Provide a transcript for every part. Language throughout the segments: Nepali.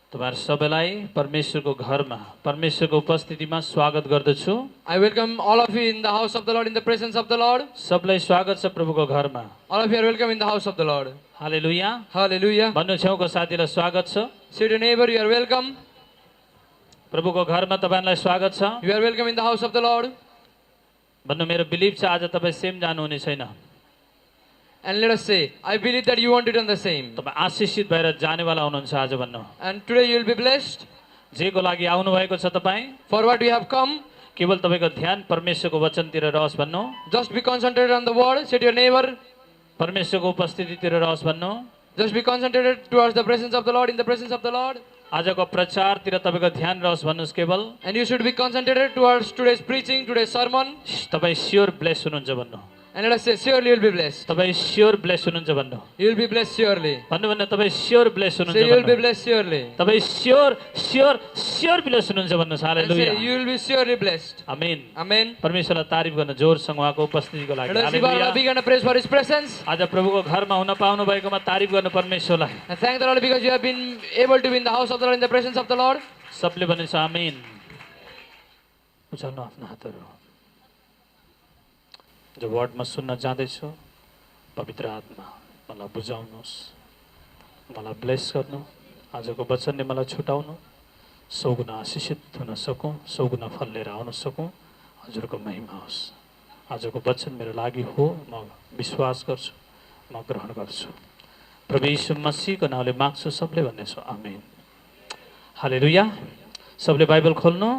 तपाईहरु सबैलाई परमेश्वरको घरमा परमेश्वरको उपस्थितिमा स्वागत गर्दछु। I welcome all of you in the house of the Lord, in the presence of the Lord. सबलाई स्वागत छ प्रभुको घरमा। All of you are welcome in the house of the Lord. Hallelujah. Hallelujah. भन्नु छेउको साथीलाई स्वागत छ। Say to your neighbor, you are welcome. प्रभुको घरमा तपाईलाई स्वागत छ। You are welcome in the house of the Lord. भन्नु मेरो बिलिभ छ आज तपाई सेम जानु हुने छैन। And let us say, I believe that you want to do the same. तपाई आशीषित भएर जानेवाला हुनुहुन्छ आज भन्नु। And today you will be blessed. जेको लागि आउनु भएको छ तपाई, For what we have come, केवल तपाईको ध्यान परमेश्वरको वचनतिर रहोस् भन्नु। just be concentrated on the word. Say to your neighbor, परमेश्वरको उपस्थितितिर रहोस् भन्नु। just be concentrated towards the presence of the Lord, in the presence of the Lord. आजको प्रचारतिर तपाईको ध्यान रहोस् भन्नुस् केवल। And you should be concentrated towards today's preaching, today's sermon. तपाई स्योर ब्लेस हुनुहुन्छ भन्नु। And let us say, surely you will be blessed. तपाई स्योर ब्लेस हुनुहुन्छ भन्नु। You will be blessed surely. भन्नु भन्नु तपाई स्योर ब्लेस हुनुहुन्छ Say you will be भन्नु। blessed surely. तपाई स्योर स्योर स्योर ब्लेस हुनुहुन्छ भन्नु। And hallelujah. say, you will be surely blessed. Amen. Amen. परमेश्वरलाई तारिफ गर्न जोरसँग उहाँको उपस्थितिको लागि। Let us give our big and a praise for His presence. आज प्रभुको घरमा हुन पाउनु भएकोमा तारिफ गर्नु परमेश्वरलाई। And thank the Lord because you have been able to be in the house of the Lord, in the presence of the Lord. सबले भनेछ आमेन। उचाल्नु आफ्नो हातहरू। जो वर्डमा सुन्न जाँदैछु, पवित्र आत्मा मलाई बुझाउनुहोस्, मलाई ब्लेस गर्नु, आजको वचनले मलाई छुटाउनु, सौगुना आशीषित हुन सकूँ, सौगुना फल लिएर आउन सकूँ, हजुरको महिमा होस्। आजको वचन मेरो लागि हो, म विश्वास गर्छु, म ग्रहण गर्छु। प्रभु यीशु मसीहको नामले माग्छु, सबले भन्नेछु आमेन। हालेलुया। सबले बाइबल खोल्नु,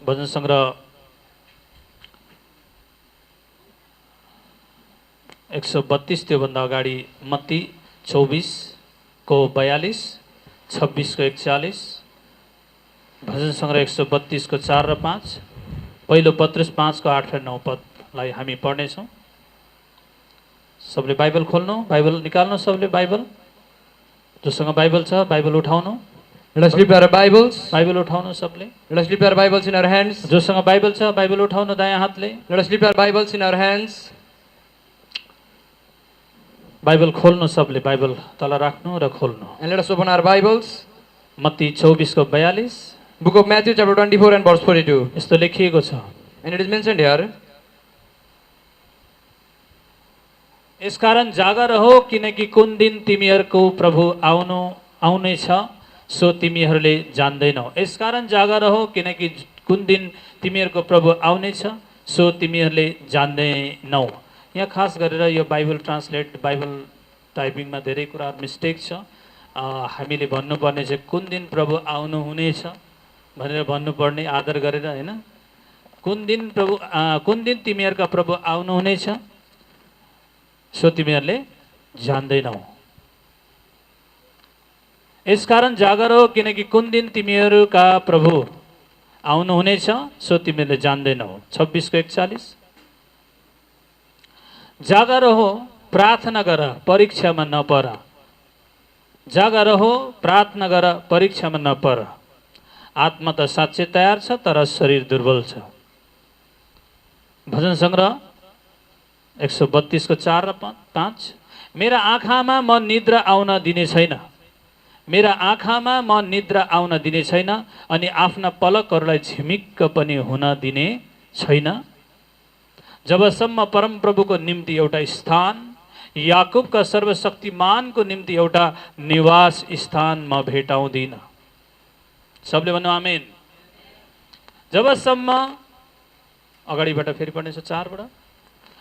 भजन सङ्ग्रह 132 त्योभन्दा अगाडि मत्ती 24 को 42, 26 को 41, भजन सङ्ग्रह 132 को 4 र 5, पहिलो पत्रुस 5 को 8 र 9 पदलाई हामी पढ्नेछौँ। सबले बाइबल खोल्नु, बाइबल निकाल्नु, सबले बाइबल, जोसँग बाइबल छ बाइबल उठाउनु। Let us lift our Bibles. Bible उठाउनु सबले। Let us lift our Bibles in our hands. जोसँग बाइबल छ बाइबल उठाउनु दायाँ हातले। Let us lift our Bibles in our hands. Bible खोल्नु सबले, बाइबल तल राख्नु र खोल्नु। And let us open our Bibles. Matthew 24 को 42, Book of Matthew chapter 24 and verse 42. यस्तो लेखिएको छ। And it is mentioned here. यसकारण जागा रहो, किनकि कुन दिन तिमीहरूको प्रभु आउनेछ सो तिमीहरूले जान्दैनौ। यसकारण जागा रहो, किनकि कुन दिन तिमीहरूको प्रभु आउनेछ सो तिमीहरूले जान्दैनौ। यहाँ खास गरेर यो बाइबल ट्रान्सलेट, बाइबल टाइपिङमा धेरै कुराहरू मिस्टेक छ। हामीले भन्नुपर्ने चाहिँ कुन दिन प्रभु आउनुहुनेछ भनेर भन्नुपर्ने, आदर गरेर हैन। कुन दिन तिमीहरूका प्रभु आउनुहुनेछ सो तिमीहरूले जान्दैनौ। यसकारण जागा रहो, किनकि कुन दिन तिमीहरूका प्रभु आउनुहुनेछ सो तिमीहरूले जान्दैनौ। 26 को 41, जागा रहो, प्रार्थना गर, परीक्षामा नपर। जागा रहो, प्रार्थना गर, परीक्षामा नपर। आत्मा त साँच्चै तयार छ तर शरीर दुर्बल छ। भजन सङ्ग्रह 132 को 4 र 5, मेरा आँखामा म निद्रा आउन दिने छैन, मेरा आँखामा म निद्रा आउन दिने छैन, अनि आफ्ना पलकहरूलाई झिमिक्क पनि हुन दिने छैन, जबसम्म परमप्रभुको निम्ति एउटा स्थान, याकुबका सर्वशक्तिमानको निम्ति एउटा निवास स्थान म भेटाउँदिन। सबले भन्नु आमेन। जबसम्म, अगाडिबाट फेरि पढ्नेछ 4 बाट,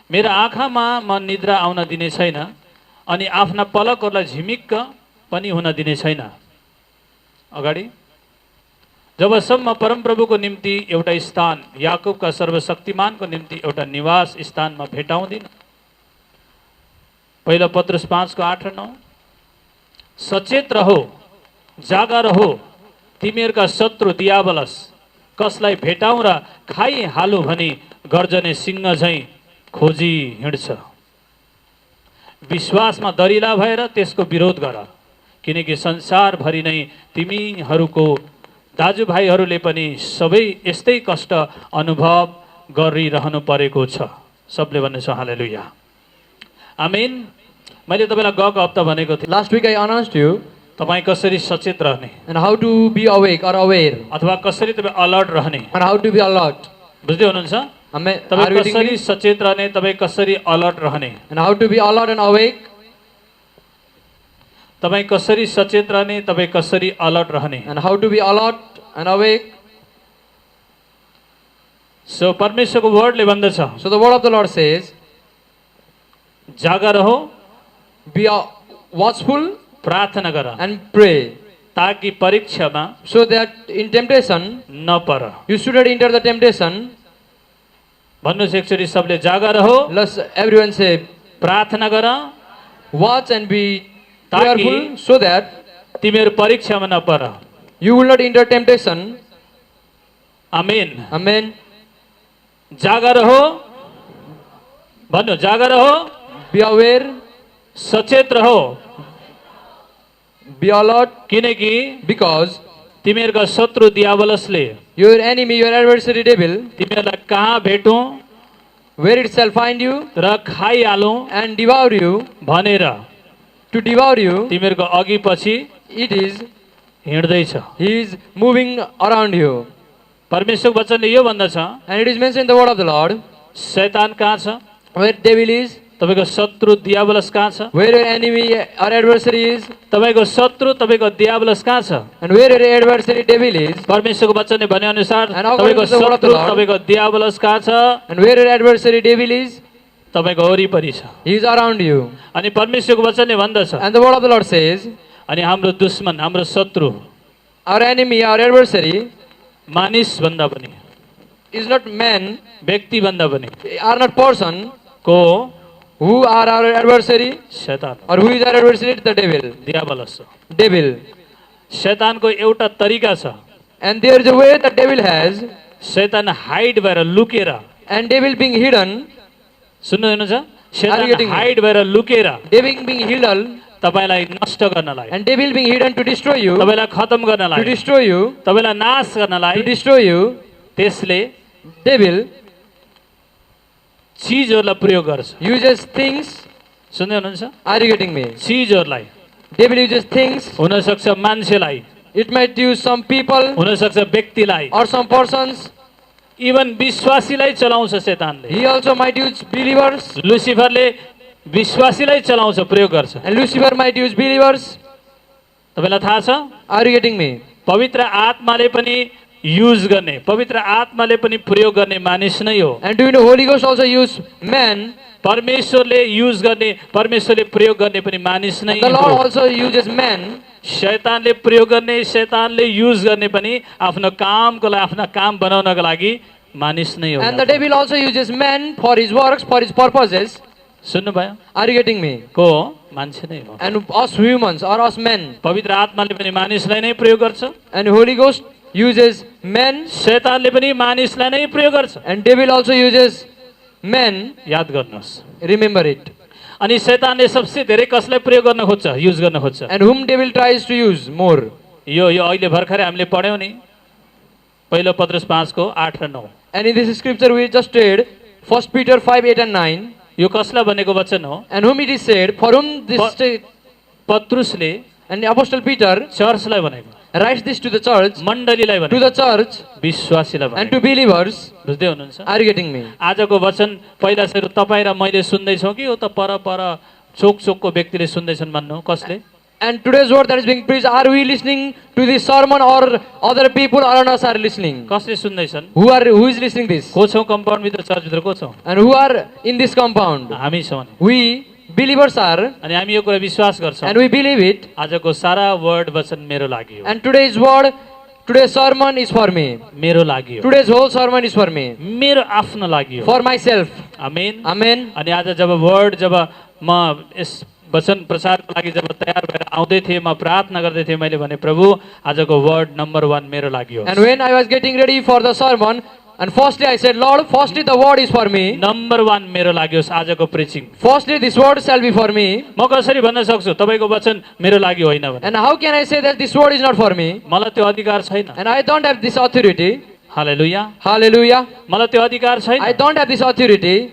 मेरा आँखामा म निद्रा आउन दिने छैन, अनि आफ्ना पलकहरूलाई झिमिक्क पनि हुन दिने छैन। अगाडि, जबसम्म परमप्रभुको निम्ति एउटा स्थान, याकुबका सर्वशक्तिमानको निम्ति एउटा निवास स्थान म भेटाउँदिन। पहिलो पत्रुस 5 को 8 र 9, सचेत रहो, जागा रहो, तिमीहरूका शत्रु दियाबलस कसलाई भेटाउँ र खाइहालु भनी गर्जने सिंह झैँ खोजी हिँड्छ। विश्वासमा दरिला भएर त्यसको विरोध गर, किनकि संसारभरि नै तिमीहरूको दाजुभाइहरूले पनि सबै यस्तै कष्ट अनुभव गरिरहनु परेको छ। सबले भन्नेछ हालेलुया। आमेन। मैले तपाईलाई गएको हप्ता भनेको थिएँ, Last week I announced you तपाईँ कसरी सचेत रहने and how to be awake or aware अथवा कसरी तपाईँ अलर्ट रहने and how to be alert. बुझ्दै हुनुहुन्छ Amen. तपाईँ Are you getting कसरी me? सचेत रहने तपाईँ कसरी अलर्ट रहने And how to be alert and awake तपाईँ कसरी सचेत रहने तपाईँ कसरी अलर्ट रहने and how to be alert and awake. So परमेश्वरको वर्डले भन्दछ So the word of the Lord says, जागा रहो be watchful प्रार्थना गर and pray, ताकि परीक्षामा so that in temptation नपर you should not enter the temptation. भन्नुहोस् एकचोटि सबले जागा रहो Let's everyone say, प्रार्थना गर watch and be ताकि prayerful, so that तिमीहरू परीक्षामा नपर you will not enter temptation. Amen Amen. जागा रहो भन्नु जागा रहो Be aware, सचेत रहो be alert, किनकि because तिमीहरूका शत्रु दियावलसले your enemy, your adversary devil, तिमीहरूलाई कहाँ भेटौँ where it shall find you र खाइहालौँ and devour you, भनेर to devour you, तिमीहरूको अघि पछि it is, हिँड्दैछ he is moving around you. परमेश्वरको वचनले यो भन्दछ And it is mentioned in the word of the Lord, शैतान कहाँ छ where devil is, तपाईँको शत्रु दियावलस कहाँ छ where your enemy or adversary is, तपाईँको शत्रु तपाईँको दियावलस कहाँ छ and where your adversary devil is, परमेश्वरको वचनले भने अनुसार And according तपाईँको to the word of the शत्रु Lord, तपाईँको दियावलस कहाँ छ and where your adversary devil is, तपाईँको वरिपरि छ he is around you. अनि परमेश्वरको वचनले भन्दछ And the word of the Lord says, अनि हाम्रो दुश्मन हाम्रो शत्रु our enemy, our adversary मानिस भन्दा पनि is not man, व्यक्ति भन्दा पनि are not person, को who are our adversary, शैतान or who is our adversary? The devil. दियावलस हो Devil. शैतानको एउटा तरिका छ And there is a way the devil has, शैतान हाइड भएर लुकेर and devil being hidden, सुन्नु हुनुहुन्छ Are you शैतान getting me? हाइड भएर लुकेर devil being hidden, तपाईँलाई नष्ट गर्नलाई and devil being hidden to destroy you, तपाईँलाई खतम to गर्नलाई destroy you, तपाईँलाई नाश to गर्नलाई destroy you, त्यसले devil चिजहरूलाई प्रयोग गर्छ uses things. सुन्दै हुनुहुन्छ Are you getting me? चिजहरूलाई Devil uses things. हुनसक्छ मान्छेलाई It might use some people हुनसक्छ व्यक्तिलाई or some persons. इभन विश्वासीलाई चलाउँछ शैतानले He also might use believers, लुसिफरले विश्वासीलाई चलाउँछ प्रयोग गर्छ and Lucifer might use believers. तपाईँलाई थाहा छ Are you getting me? पवित्र आत्माले पनि युज गर्ने पवित्र आत्माले पनि प्रयोग गर्ने मानिस नै हो And do you know Holy Ghost also use men? परमेश्वरले युज गर्ने परमेश्वरले प्रयोग गर्ने पनि मानिस नै The Lord हो also uses men. शैतानले प्रयोग गर्ने शैतानले युज गर्ने पनि आफ्नो कामको लागि आफ्ना काम बनाउनको लागि मानिस नै हो And the devil also uses men for his works, for his purposes. सुन्नुभयो Are you getting me? को हो? मान्छे नै हो And us humans or us men. पवित्र आत्माले पनि मानिसलाई नै प्रयोग गर्छ And Holy Ghost uses men, शैतानले पनि मानिसलाई नै प्रयोग गर्छ and devil also uses men. याद गर्नुहोस् Remember it. अनि शैतानले सबसे धेरै कसलाई प्रयोग गर्न खोज्छ युज गर्न खोज्छ And whom devil tries to use more. यो अहिले भर्खरै हामीले पढ्यौँ नि पहिलो पत्रुस 5 को 8 र 9 And in this scripture we just read, 1 Peter 5, 8 and 9. यो कसलाई भनेको वचन हो And whom it is said, for whom this पत्रुसले and Apostle Peter चर्चलाई भनेको writes this to the church, मण्डलीलाई to भनेको the church विश्वासीलाई and भनेको to believers. बुझ्दै हुनुहुन्छ Are you getting me? आजको वचन पहिला सुरु तपाईँ र मैले सुन्दैछौँ कि यो त पर पर चोक चोकको व्यक्तिले सुन्दैछन् भन्नु कसले And today's word that is being preached, are we listening to this sermon or other people around us are listening? कसले सुन्दैछन् Who is listening this? को छौँ कम्पाउन्डभित्र चर्चभित्र को छौँ And who are in this compound? हामी छौँ नि We believers are, अनि हामी यो कुरा विश्वास गर्छौँ and we believe it. आजको सारा वर्ड वचन मेरो लागि हो And today's word, today's sermon is for me. मेरो लागि हो Today's whole sermon is for me. मेरो आफ्नो लागि हो For myself. Amen Amen. अनि आज जब वर्ड जब म यस वचन प्रचारको लागि जब तयार भएर आउँदै थिएँ म प्रार्थना गर्दै थिएँ मैले भने प्रभु आजको वर्ड नम्बर 1 मेरो लागि हो And when I was getting ready for the sermon, and firstly I said, Lord, firstly the word is for me. Number 1 मेरो लागि होस् आजको preaching Firstly this word shall be for me. म कसरी भन्न सक्छु तपाईँको वचन मेरो लागि होइन भने And how can I say that this word is not for me? मलाई त्यो अधिकार छैन And I don't have this authority. Hallelujah Hallelujah. मलाई त्यो अधिकार छैन I don't have this authority.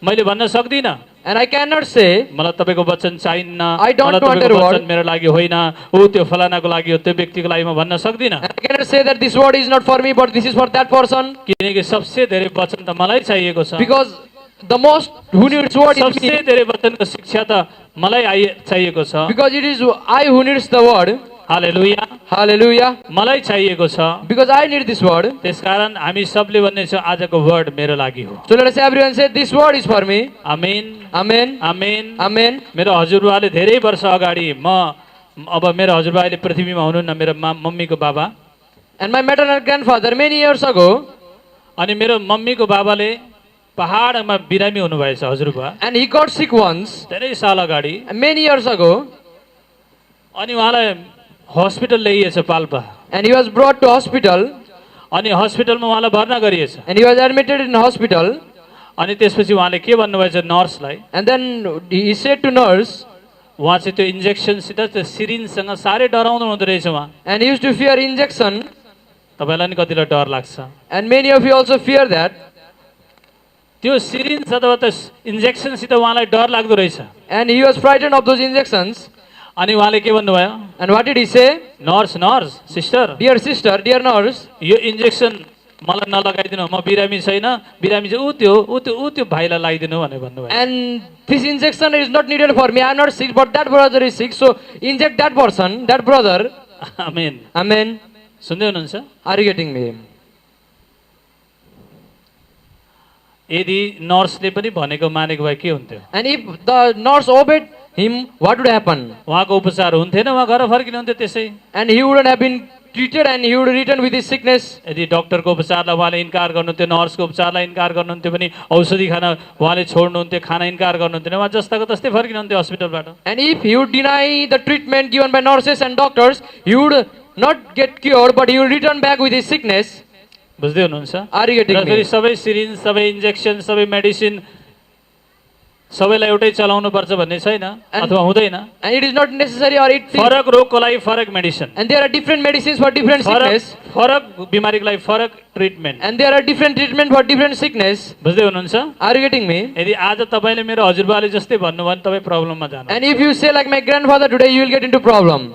मैले भन्न सक्दिनँ And I cannot say, मलाई तपाईँको वचन चाहिन्न, I don't मलाई want तपाईँको your word. वचन मेरो लागि होइन, ऊ त्यो फलानाको लागि हो, त्यो व्यक्तिको लागि म भन्न सक्दिनँ। and I cannot say that this word is not for me, but this is for that person. किनकि सबसे धेरै वचन त मलाई चाहिएको छ, Because the most who needs word is सबसे me. धेरै वचनको शिक्षा त मलाई चाहिएको छ। Because it is I who needs the word. Hallelujah, Hallelujah. मलाई चाहिएको छ। Because I need this word. त्यसकारण हामी सबले भन्ने छ आजको वर्ड मेरो लागि हो। So let us say everyone say, this word is for me. Amen, Amen. Amen. Amen. मेरो हजुरबाले धेरै वर्ष अगाडि अब मेरो हजुरबा अहिले पृथ्वीमा हुनुहुन्न, मेरो मम्मीको बाबा। And my maternal grandfather many years ago, अनि मेरो मम्मीको बाबाले पहाडमा बिरामी हुनुभएछ हजुरबा, and he got sick once, धेरै साल अगाडि। many years ago, अनि उहाँलाई हस्पिटल ल्याइएछ Palpa, and he was brought to hospital, अनि हस्पिटलमा उहाँलाई भर्ना गरिएछ। and he was admitted in hospital. अनि त्यसपछि उहाँले के भन्नुभएछ नर्सलाई, And then he said to nurse, उहाँ चाहिँ त्यो इन्जेक्सनसित त्यो सिरिन्जसँग साह्रै डराउनु हुँदो रहेछ उहाँ। and he used to fear injection, तपाईँलाई नि कतिलाई डर लाग्छ and many of you also fear that. त्यो सिरिन्ज अथवा त्यो इन्जेक्सनसित उहाँलाई डर लाग्दो रहेछ। And he was frightened of those injections. अनि उहाँले के भन्नुभयो, And what did he say? Nurse nurse sister, Dear sister, dear nurse, यो इन्जेक्सन मलाई नलगाइदिनु, म बिरामी छैन, बिरामी चाहिँ ऊ त्यो भाइलाई लगाइदिनु भनेर भन्नुभयो। and this injection is not needed for me. I am not sick, but that brother is sick. So inject that person, that brother. Amen. Amen. सुन्दै हुनुहुन्छ? Are you getting me? यदि नर्सले पनि भनेको मानेको भए के हुन्थ्यो? And if the nurse obeyed him, what would happen? उहाँको उपचार हुन्थेन, उहाँ घर फर्किनुहुन्थ्यो त्यसै। And he wouldn't have been treated, and he would return with his sickness. यदि डक्टरको उपचारलाई उहाँले इन्कार गर्नुहुन्थ्यो, नर्सको उपचारलाई इन्कार गर्नुहुन्थ्यो भने औषधि खान उहाँले छोड्नुहुन्थ्यो, खाना इन्कार गर्नुहुन्थ्यो, उहाँ जस्ताको तस्तै फर्किनुहुन्थ्यो हस्पिटलबाट। And if he would deny the treatment given by nurses and doctors, he would not get cured, but he would return back with his sickness. बुझ्दै हुनुहुन्छ? Are you getting र फेरि me? सबै सिरिन्ज, सबै इन्जेक्सन, सबै मेडिसिन सबैलाई एउटै चलाउनु पर्छ भन्ने छैन अथवा हुँदैन। And it is not necessary, or it is, फरक रोगको लागि फरक medicine, and there are different medicines for different sickness, फरक बिमारीको लागि फरक treatment. and there are different treatment for different sickness. बुझ्दै हुनुहुन्छ? Are you getting me? यदि आज तपाईँले मेरो हजुरबाले जस्तै भन्नुभयो भने तपाईँ प्रब्लममा जानु। And if you say like my grandfather today, you will get into problem.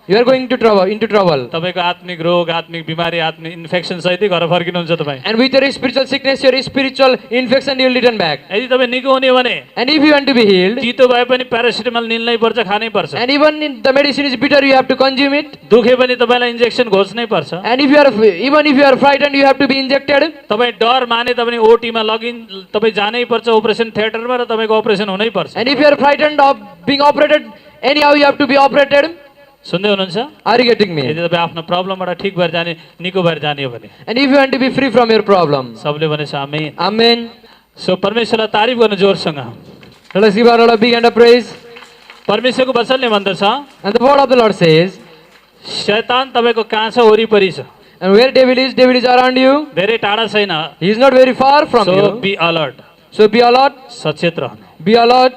You are going to trouble, into trouble. तपाईँको आत्मिक रोग, आत्मिक बिमारी, आत्मिक इन्फेक्सन सहितै घर फर्किनुहुन्छ तपाईँ। And with your spiritual sickness, your spiritual infection, you will return back. यदि तपाईँ निको हुने हो भने And if you want to be healed, चितो भए पनि प्यारासिटामल निल्नै पर्छ, खानै पर्छ। and even if the medicine is bitter, you have to consume it. दुखे पनि तपाईँलाई इन्जेक्सन घोच्नै पर्छ। And if you are, even if you are frightened, you have to be injected. तपाईँ डर माने तपाईँ ओटीमा लगइन तपाईँ जानै पर्छ अपरेसन थिएटरमा र तपाईँको अपरेसन हुनै पर्छ। And if you are frightened of being operated, anyhow you have to be operated. सुन्दै हुनुहुन्छ? Are you getting me? यदि तपाईँ आफ्नो प्रब्लमबाट ठिक भएर जाने, निको भएर जाने हो भने And if you want to be free from your problem, सबले भनेछ आमेन। Amen. सो परमेश्वरलाई तारिफ गर्नु जोरसँग। Let us give our Lord a big hand of praise. परमेश्वरको वचनले भन्दछ And the word of the Lord says, शैतान तपाईँको कहाँ छ? वरिपरि छ, and where devil is around you. धेरै टाढा छैन। He is not very far from so you. Be alert, So be alert, सचेत रहनु, be alert,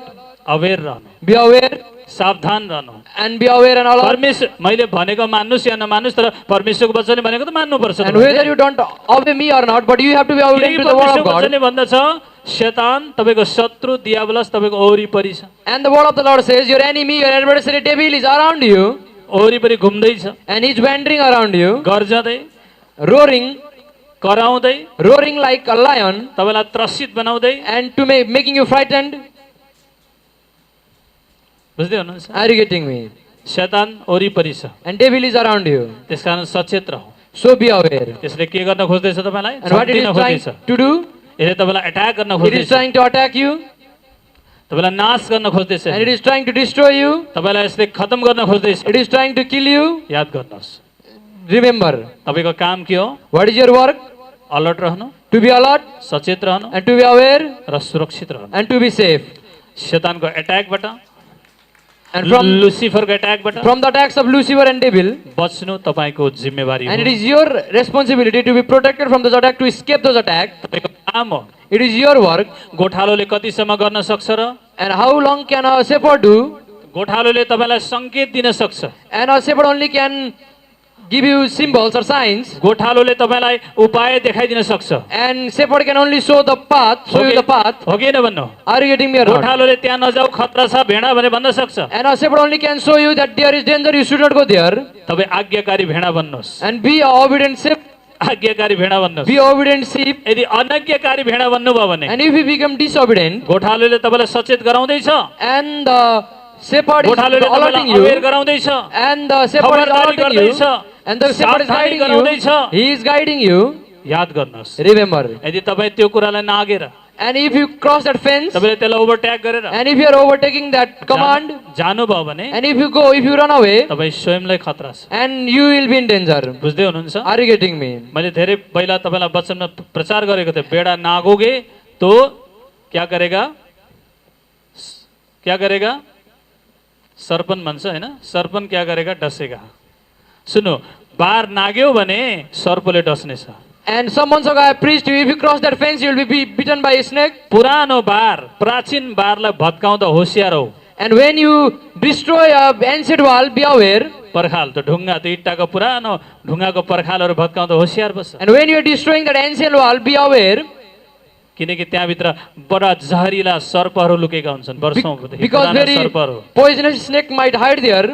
अवेर रहनु, be aware, सावधान रहनु। and be aware and alert. परमेश्वर मैले भनेको मान्नुस् या नमान्नुस्, तर परमेश्वरको वचनले भनेको त मान्नुपर्छ। And whether you don't obey me or not, but you have to be obedient to the word परमेश्वरको of God. वचनले भन्दछ शैतान तपाईँको शत्रु दियाबलस तपाईँको वरिपरि छ, And the word of the Lord says, your enemy, your adversary, devil is around you, वरिपरि घुम्दैछ, and he is wandering around you, गर्जदै, roaring, कराउँदै, roaring like a lion, तपाईँलाई त्रसित बनाउँदै। and to making you frightened. बुझ्दै हुनुहुन्छ? Are you getting me? शैतान वरिपरि छ, And devil is around you. त्यसकारण सचेत रह। So be aware. त्यसले के गर्न खोज्दैछ? तपाईँलाई And what it छम्किन is trying खोज्दैछ, to do? यसले तपाईँलाई एट्याक गर्न It is खोज्दैछ, trying to attack you, तपाईँलाई नाश गर्न खोज्दैछ, and it is trying to destroy you. तपाईँलाई यसले खतम गर्न खोज्दैछ। It is trying to kill you. याद गर्नुहोस् Remember, तपाईँको काम के हो? what is your work? Alert रहनु, To be alert, सचेत रहनु and to be aware, र सुरक्षित रहनु। and to be safe. शैतानको एट्याकबाट, And from लुसिफरको एट्याकबाट the attacks of Lucifer and devil, बच्नु तपाईँको जिम्मेवारी हो। and it is your responsibility to be protected from those attacks, to escape those attacks. तपाईँको काम हो। It is your work. गोठालोले कतिसम्म गर्न सक्छ र? And how long can a shepherd do? गोठालोले तपाईँलाई सङ्केत दिन सक्छ, And a shepherd only can give you symbols or signs, गोठालोले तपाईँलाई उपाय देखाइदिन सक्छ, and shepherd can only show the path, show you the path. हो कि होइन भन्नु? Are you getting me or not? गोठालोले त्यहाँ नजाऊ खतरा छ भेडा भने भन्न सक्छ। And a shepherd only can show you that there is danger, you should not go there. तपाईँ आज्ञाकारी भेडा बन्नुहोस्, And be a obedient sheep, आज्ञाकारी भेडा बन्नुहोस्। be obedient sheep. यदि अनज्ञाकारी भेडा बन्नुभयो भने And if you become disobedient, गोठालोले तपाईँलाई सचेत गराउँदैछ, and the shepherd is गोठालोले alerting तपाईँलाई अवेर you, गराउँदैछ, and the shepherd is खबरदारी alerting you, गर्दैछ, and the shepherd is सावधानी guiding you, गराउँदैछ। he is guiding you. याद गर्नुहोस्, Remember. यदि तपाईँ त्यो कुरालाई नागेर And if you cross that fence, तपाईँले त्यसलाई ओभरट्याक गरेर and if you are overtaking that command, जानुभयो भने and if you go, if you run away, तपाईँ स्वयंलाई खतरा छ। and you will be in danger. बुझ्दै हुनुहुन्छ? Are you getting me? मैले धेरै पहिला तपाईँलाई वचनमा प्रचार गरेको थिएँ, बेडा नागोगे तो क्या करेगा, क्या करेगा, सर्पन भन्छ होइन, सर्पन क्या करेगा, डसेगा। सुन्नु, बार नाग्यो भने सर्पले डस्नेछ। And some months ago I preached to you, if you cross that fence, you will be bitten by a snake. पुरानो बार, प्राचीन बारलाई भत्काउँदा होसियार हो। And when you destroy a ancient wall, be aware. पर्खाल त ढुङ्गा त इट्टाको पुरानो ढुङ्गाको पर्खालहरू भत्काउँदा होसियार बस्छ, And when you are destroying that ancient wall, be aware. किनकि त्यहाँभित्र बडा जहरिला सर्पहरू लुकेका हुन्छन्, वर्षौँदेखि Because पुराना very सर्पहरू। poisonous snake might hide there.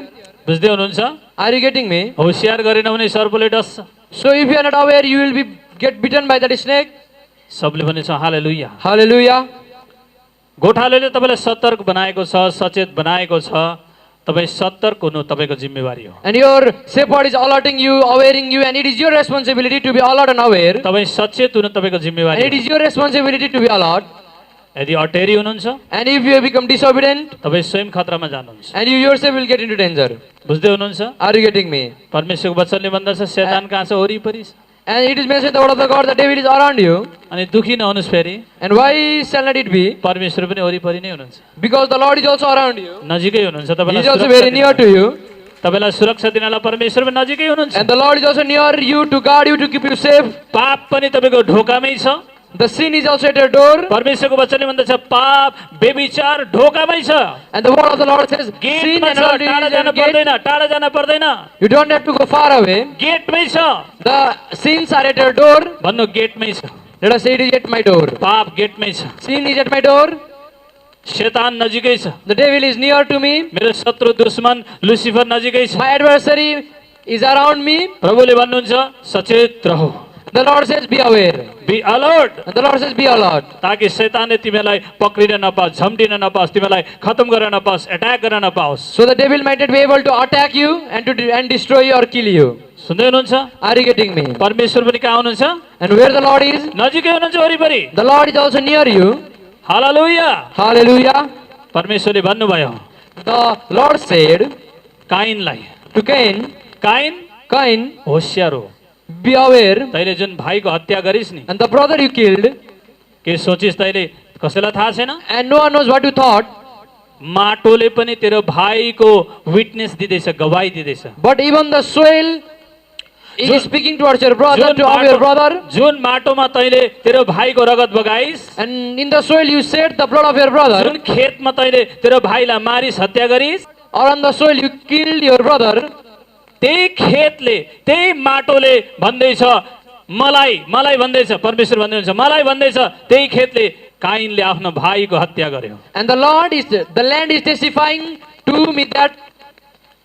बुझ्दै हुनुहुन्छ? Are you getting me? होसियार गरेन भने सर्पले डस्छ। So if you are not aware, you will be get bitten by that snake. सबले भनेछ हालेलुया। Hallelujah. गोठालोले तपाईँलाई सतर्क बनाएको छ, सचेत बनाएको छ, तपाईँ सतर्क हुनु तपाईँको जिम्मेवारी हो। And your shepherd is alerting you, awareing you, and it is your responsibility to be alert and aware. तपाईँ सचेत हुनु तपाईँको And जिम्मेवारी it हो। is your responsibility to be alert. यदि अटेरी हुनुहुन्छ And if you become disobedient, तपाईँ स्वयं खतरामा जानुहुन्छ। and you yourself will get into danger. बुझ्दै हुनुहुन्छ? Are you getting me? परमेश्वरको वचनले भन्दछ शैतान कहाँ छ, वरिपरि छ। And it is mentioned in the word of the God, the devil is around you. अनि दुखी नहुनुहोस् फेरि, And why shall not it be? परमेश्वर पनि वरिपरि नै हुनुहुन्छ, Because the Lord is also around you. नजिकै हुनुहुन्छ। He तपाईँलाई is also सुरक्षा very near दिनलाई- to you. तपाईँलाई सुरक्षा दिनलाई परमेश्वर पनि नजिकै हुनुहुन्छ। And the Lord is also near you to guard you, to keep you safe. पाप पनि तपाईँको ढोकामै छ। The sin is also at your door. परमेश्वरको वचनले भन्दछ पाप व्यभिचार ढोकामै छ, And the word of the Lord says, sin गेटमा and छ, adultery टाढा is जान at gate. पर्दैन, टाढा जान पर्दैन, You don't have to go far away. गेटमै छ। The sins are at your door. भन्नु गेटमै छ, Let us say it is at my door. पाप गेटमै छ, Sin is at my door. शैतान नजिकै छ, The devil is near to me. मेरो शत्रु दुश्मन लुसिफर नजिकै छ। My adversary is around me. प्रभुले भन्नुहुन्छ सचेत रहो, The Lord says, be aware. Be alert, And the Lord says, be alert. ताकि शैतानले तिमीलाई पक्रिन नपाओस्, झम्टिन नपाओस्, तिमीलाई खत्म गर्न नपाओस्, एट्याक गर्न नपाओस्। So the devil might not be able to attack you and to destroy you or kill you. सुन्दै हुनुहुन्छ? Are you getting me? परमेश्वर पनि कहाँ हुनुहुन्छ? And where the Lord is, नजिकै हुनुहुन्छ वरिपरि। the Lord is also near you. Hallelujah. Hallelujah. परमेश्वरले भन्नुभयो The Lord said काइनलाई, to Cain, काइन Cain, होशियार हो, be aware. तैले जुन भाइको हत्या गरिस् नि, And the brother you killed, के सोचिस् तैले, कसैलाई थाहा छैन? and no one knows what you thought, माटोले पनि तेरो भाइको विटनेस दिँदैछ, गवाही दिँदैछ। but even the soil is speaking towards your brother, to of your brother. जुन माटोमा तैले तेरो भाइको रगत बगाइस्, And in the soil you shed the blood of your brother, जुन खेतमा तैले तेरो भाइलाई मारिस, हत्या गरिस्, or on the soil you killed your brother, त्यही खेतले, त्यही माटोले भन्दैछ मलाई भन्दैछ, परमेश्वर भन्दैछ मलाई भन्दैछ, त्यही खेतले काइनले आफ्नो भाइको हत्या गर्यो। and the land is testifying to me that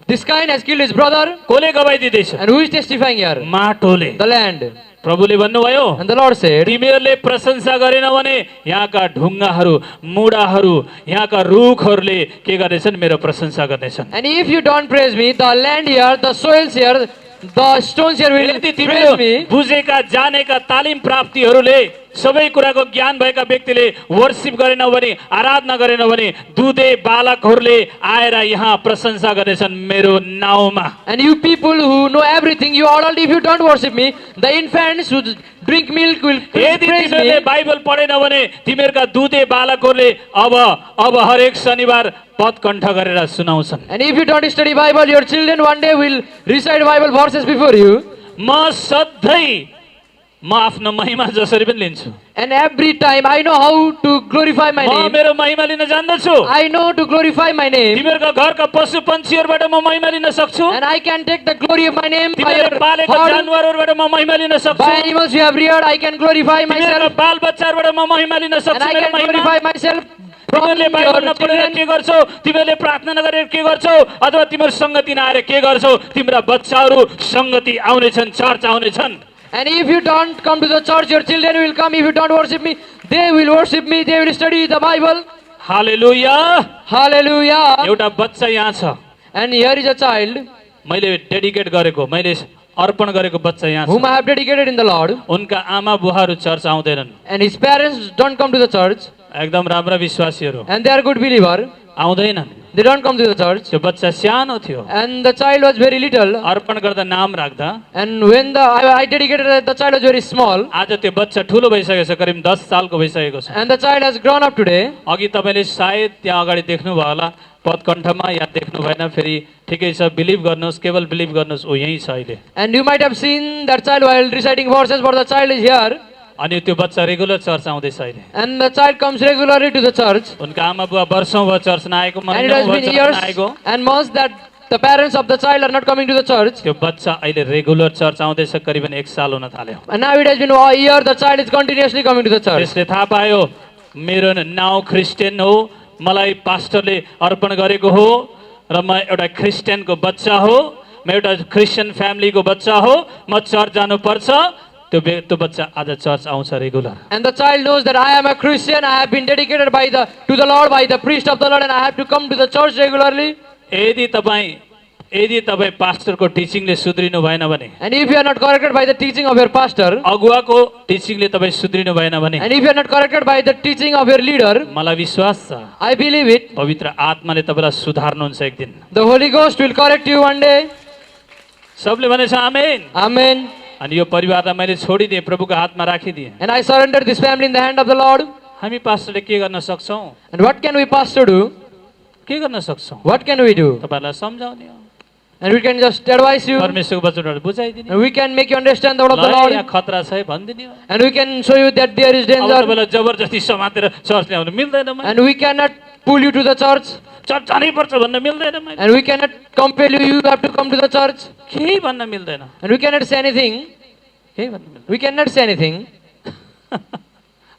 this Cain has killed his brother. कसले गवाही दिँदैछ? And who is testifying here? माटोले। The land. प्रभुले भन्नुभयो And the Lord said, तिमीहरूले प्रशंसा गरेन भने यहाँका ढुङ्गाहरू, मुढाहरू, यहाँका रुखहरूले के गर्नेछन्? मेरो प्रशंसा गर्नेछन्। and if you don't praise me, the land here, the soils here, the stones here will यदि praise तिमीहरू me. बुझेका जानेका तालिम प्राप्तिहरूले सबै कुराको ज्ञान भएका व्यक्तिले वर्शिप गरेन भने, आराधना गरेन भने, दुधे बालकहरूले आएर यहाँ प्रशंसा गर्नेछन् मेरो नाउँमा। And you people who know everything, you adult, if you don't worship me, the infants who drink milk will यदि praise तिमीहरूले me. बाइबल पढेन भने तिमीहरूका दुधे बालकहरूले अब हरेक शनिबार पद कण्ठ गरेर सुनाउँछन्। And if you don't study Bible, your children one day will recite Bible verses before you. म सधैँ म आफ्नो महिमा जसरी पनि लिन्छु। And every time I know how to glorify my म name. मेरो महिमा लिन जान्दछु। I know to glorify my name. तिमीहरूका घरका पशु पन्छीहरूबाट म महिमा लिन सक्छु। And I can take the glory of my name by तिमीहरूले your पालेका heart. जानवरहरूबाट म महिमा लिन सक्छु। By animals you have reared, I can glorify तिमीहरूका myself. बाल बच्चाहरूबाट म महिमा लिन And सक्छु। I मेरो can महिमा glorify myself from तिमीहरूले your बाइबल नपढेर children. के गर्छौ, तिमीहरूले प्रार्थना नगरेर के गर्छौ, अथवा तिम्रो सङ्गति नआएर के गर्छौ, तिम्रा बच्चाहरू सङ्गति आउनेछन्, चर्च आउनेछन्। And if you don't come to the church, your children will come. If you don't worship me, they will worship me. They will study the Bible. Hallelujah. Hallelujah. एउटा बच्चा यहाँ छ, And here is a child मैले डेडिकेट गरेको, मैले अर्पण गरेको बच्चा यहाँ whom छ। I have dedicated in the Lord. उनका आमा बुवाहरू चर्च आउँदैनन्, And his parents don't come to the church. एकदम राम्रा विश्वासीहरू And they are good believer. आउँदैनन्। They don't come to the church. त्यो बच्चा सानो थियो, And the child was very little. अर्पण गर्दा नाम राख्दा And when I dedicated, the child was very small. आज त्यो बच्चा ठुलो भइसकेको छ, करिब 10 सालको भइसकेको छ। And the child has grown up today. अघि तपाईँले सायद त्यहाँ अगाडि देख्नुभयो होला पदकण्ठमा, या देख्नु भएन फेरि ठिकै छ, बिलिभ गर्नुहोस्, केवल बिलिभ गर्नुहोस्, ऊ यहीँ छ अहिले। And you might have seen that child while reciting verses, but the child is here. अनि त्यो बच्चा रेगुलर चर्च आउँदैछ अहिले। And the child comes regularly to the church. उनका आमा बुवा वर्षौँ भयो चर्च नआएको, And it has महिनौँ भयो been चर्च years नआएको। and months that the parents of the child are not coming to the church. त्यो बच्चा अहिले रेगुलर चर्च आउँदैछ, करिबन 1 साल हुन थाल्यो। And now it has been a year, the child is continuously coming to the church. त्यसले थाहा पायो मेरो नाउँ क्रिस्चियन हो, मलाई पास्टरले अर्पण गरेको हो, र म एउटा क्रिस्चियनको बच्चा हो, म एउटा क्रिस्चियन फ्यामिलीको बच्चा हो, म चर्च जानुपर्छ। त्यो बच्चा आज चर्च आउँछ regular. And the child knows that I am a Christian, I have been dedicated to the Lord by the priest of the Lord, and I have to come to the church regularly. यदि तपाईँ पास्टरको टिचिङले सुध्रिनु भएन भने, And if you are not corrected by the teaching of your pastor, अगुवाको टिचिङले तपाईँ सुध्रिनु भएन भने, and if you are not corrected by the teaching of your leader, मलाई विश्वास छ I believe it, पवित्र आत्माले तपाईँलाई सुधार्नुहुन्छ एक दिन। the Holy Ghost will correct you one day. सबले भनेछ आमेन। Amen. अनि यो परिवारलाई मैले छोडिदिएँ, प्रभुको हातमा राखिदिएँ। And I surrender this family in the hand of the Lord. हामी पास्टरले के गर्न सक्छौँ? And what can we pastor do? के गर्न सक्छौँ? What can we do? तपाईँहरूलाई सम्झाउने हो, And we can just advise you. परमेश्वरको वचनहरू बुझाइदिने, And we can make you understand the word of the ल Lord. यहाँ खतरा छ है भनिदिने हो। And we can show you that there is अब danger. तपाईँलाई जबरजस्ती समातेर चर्च ल्याउनु मिल्दैन, मैले And we cannot pull you to the church. Church जानै पर्छ भन्न मिल्दैन, मैले And we cannot compel you. You have to come to the church. केही भन्न मिल्दैन, And we cannot say anything. केही भन्न मिल्दैन। We cannot say anything.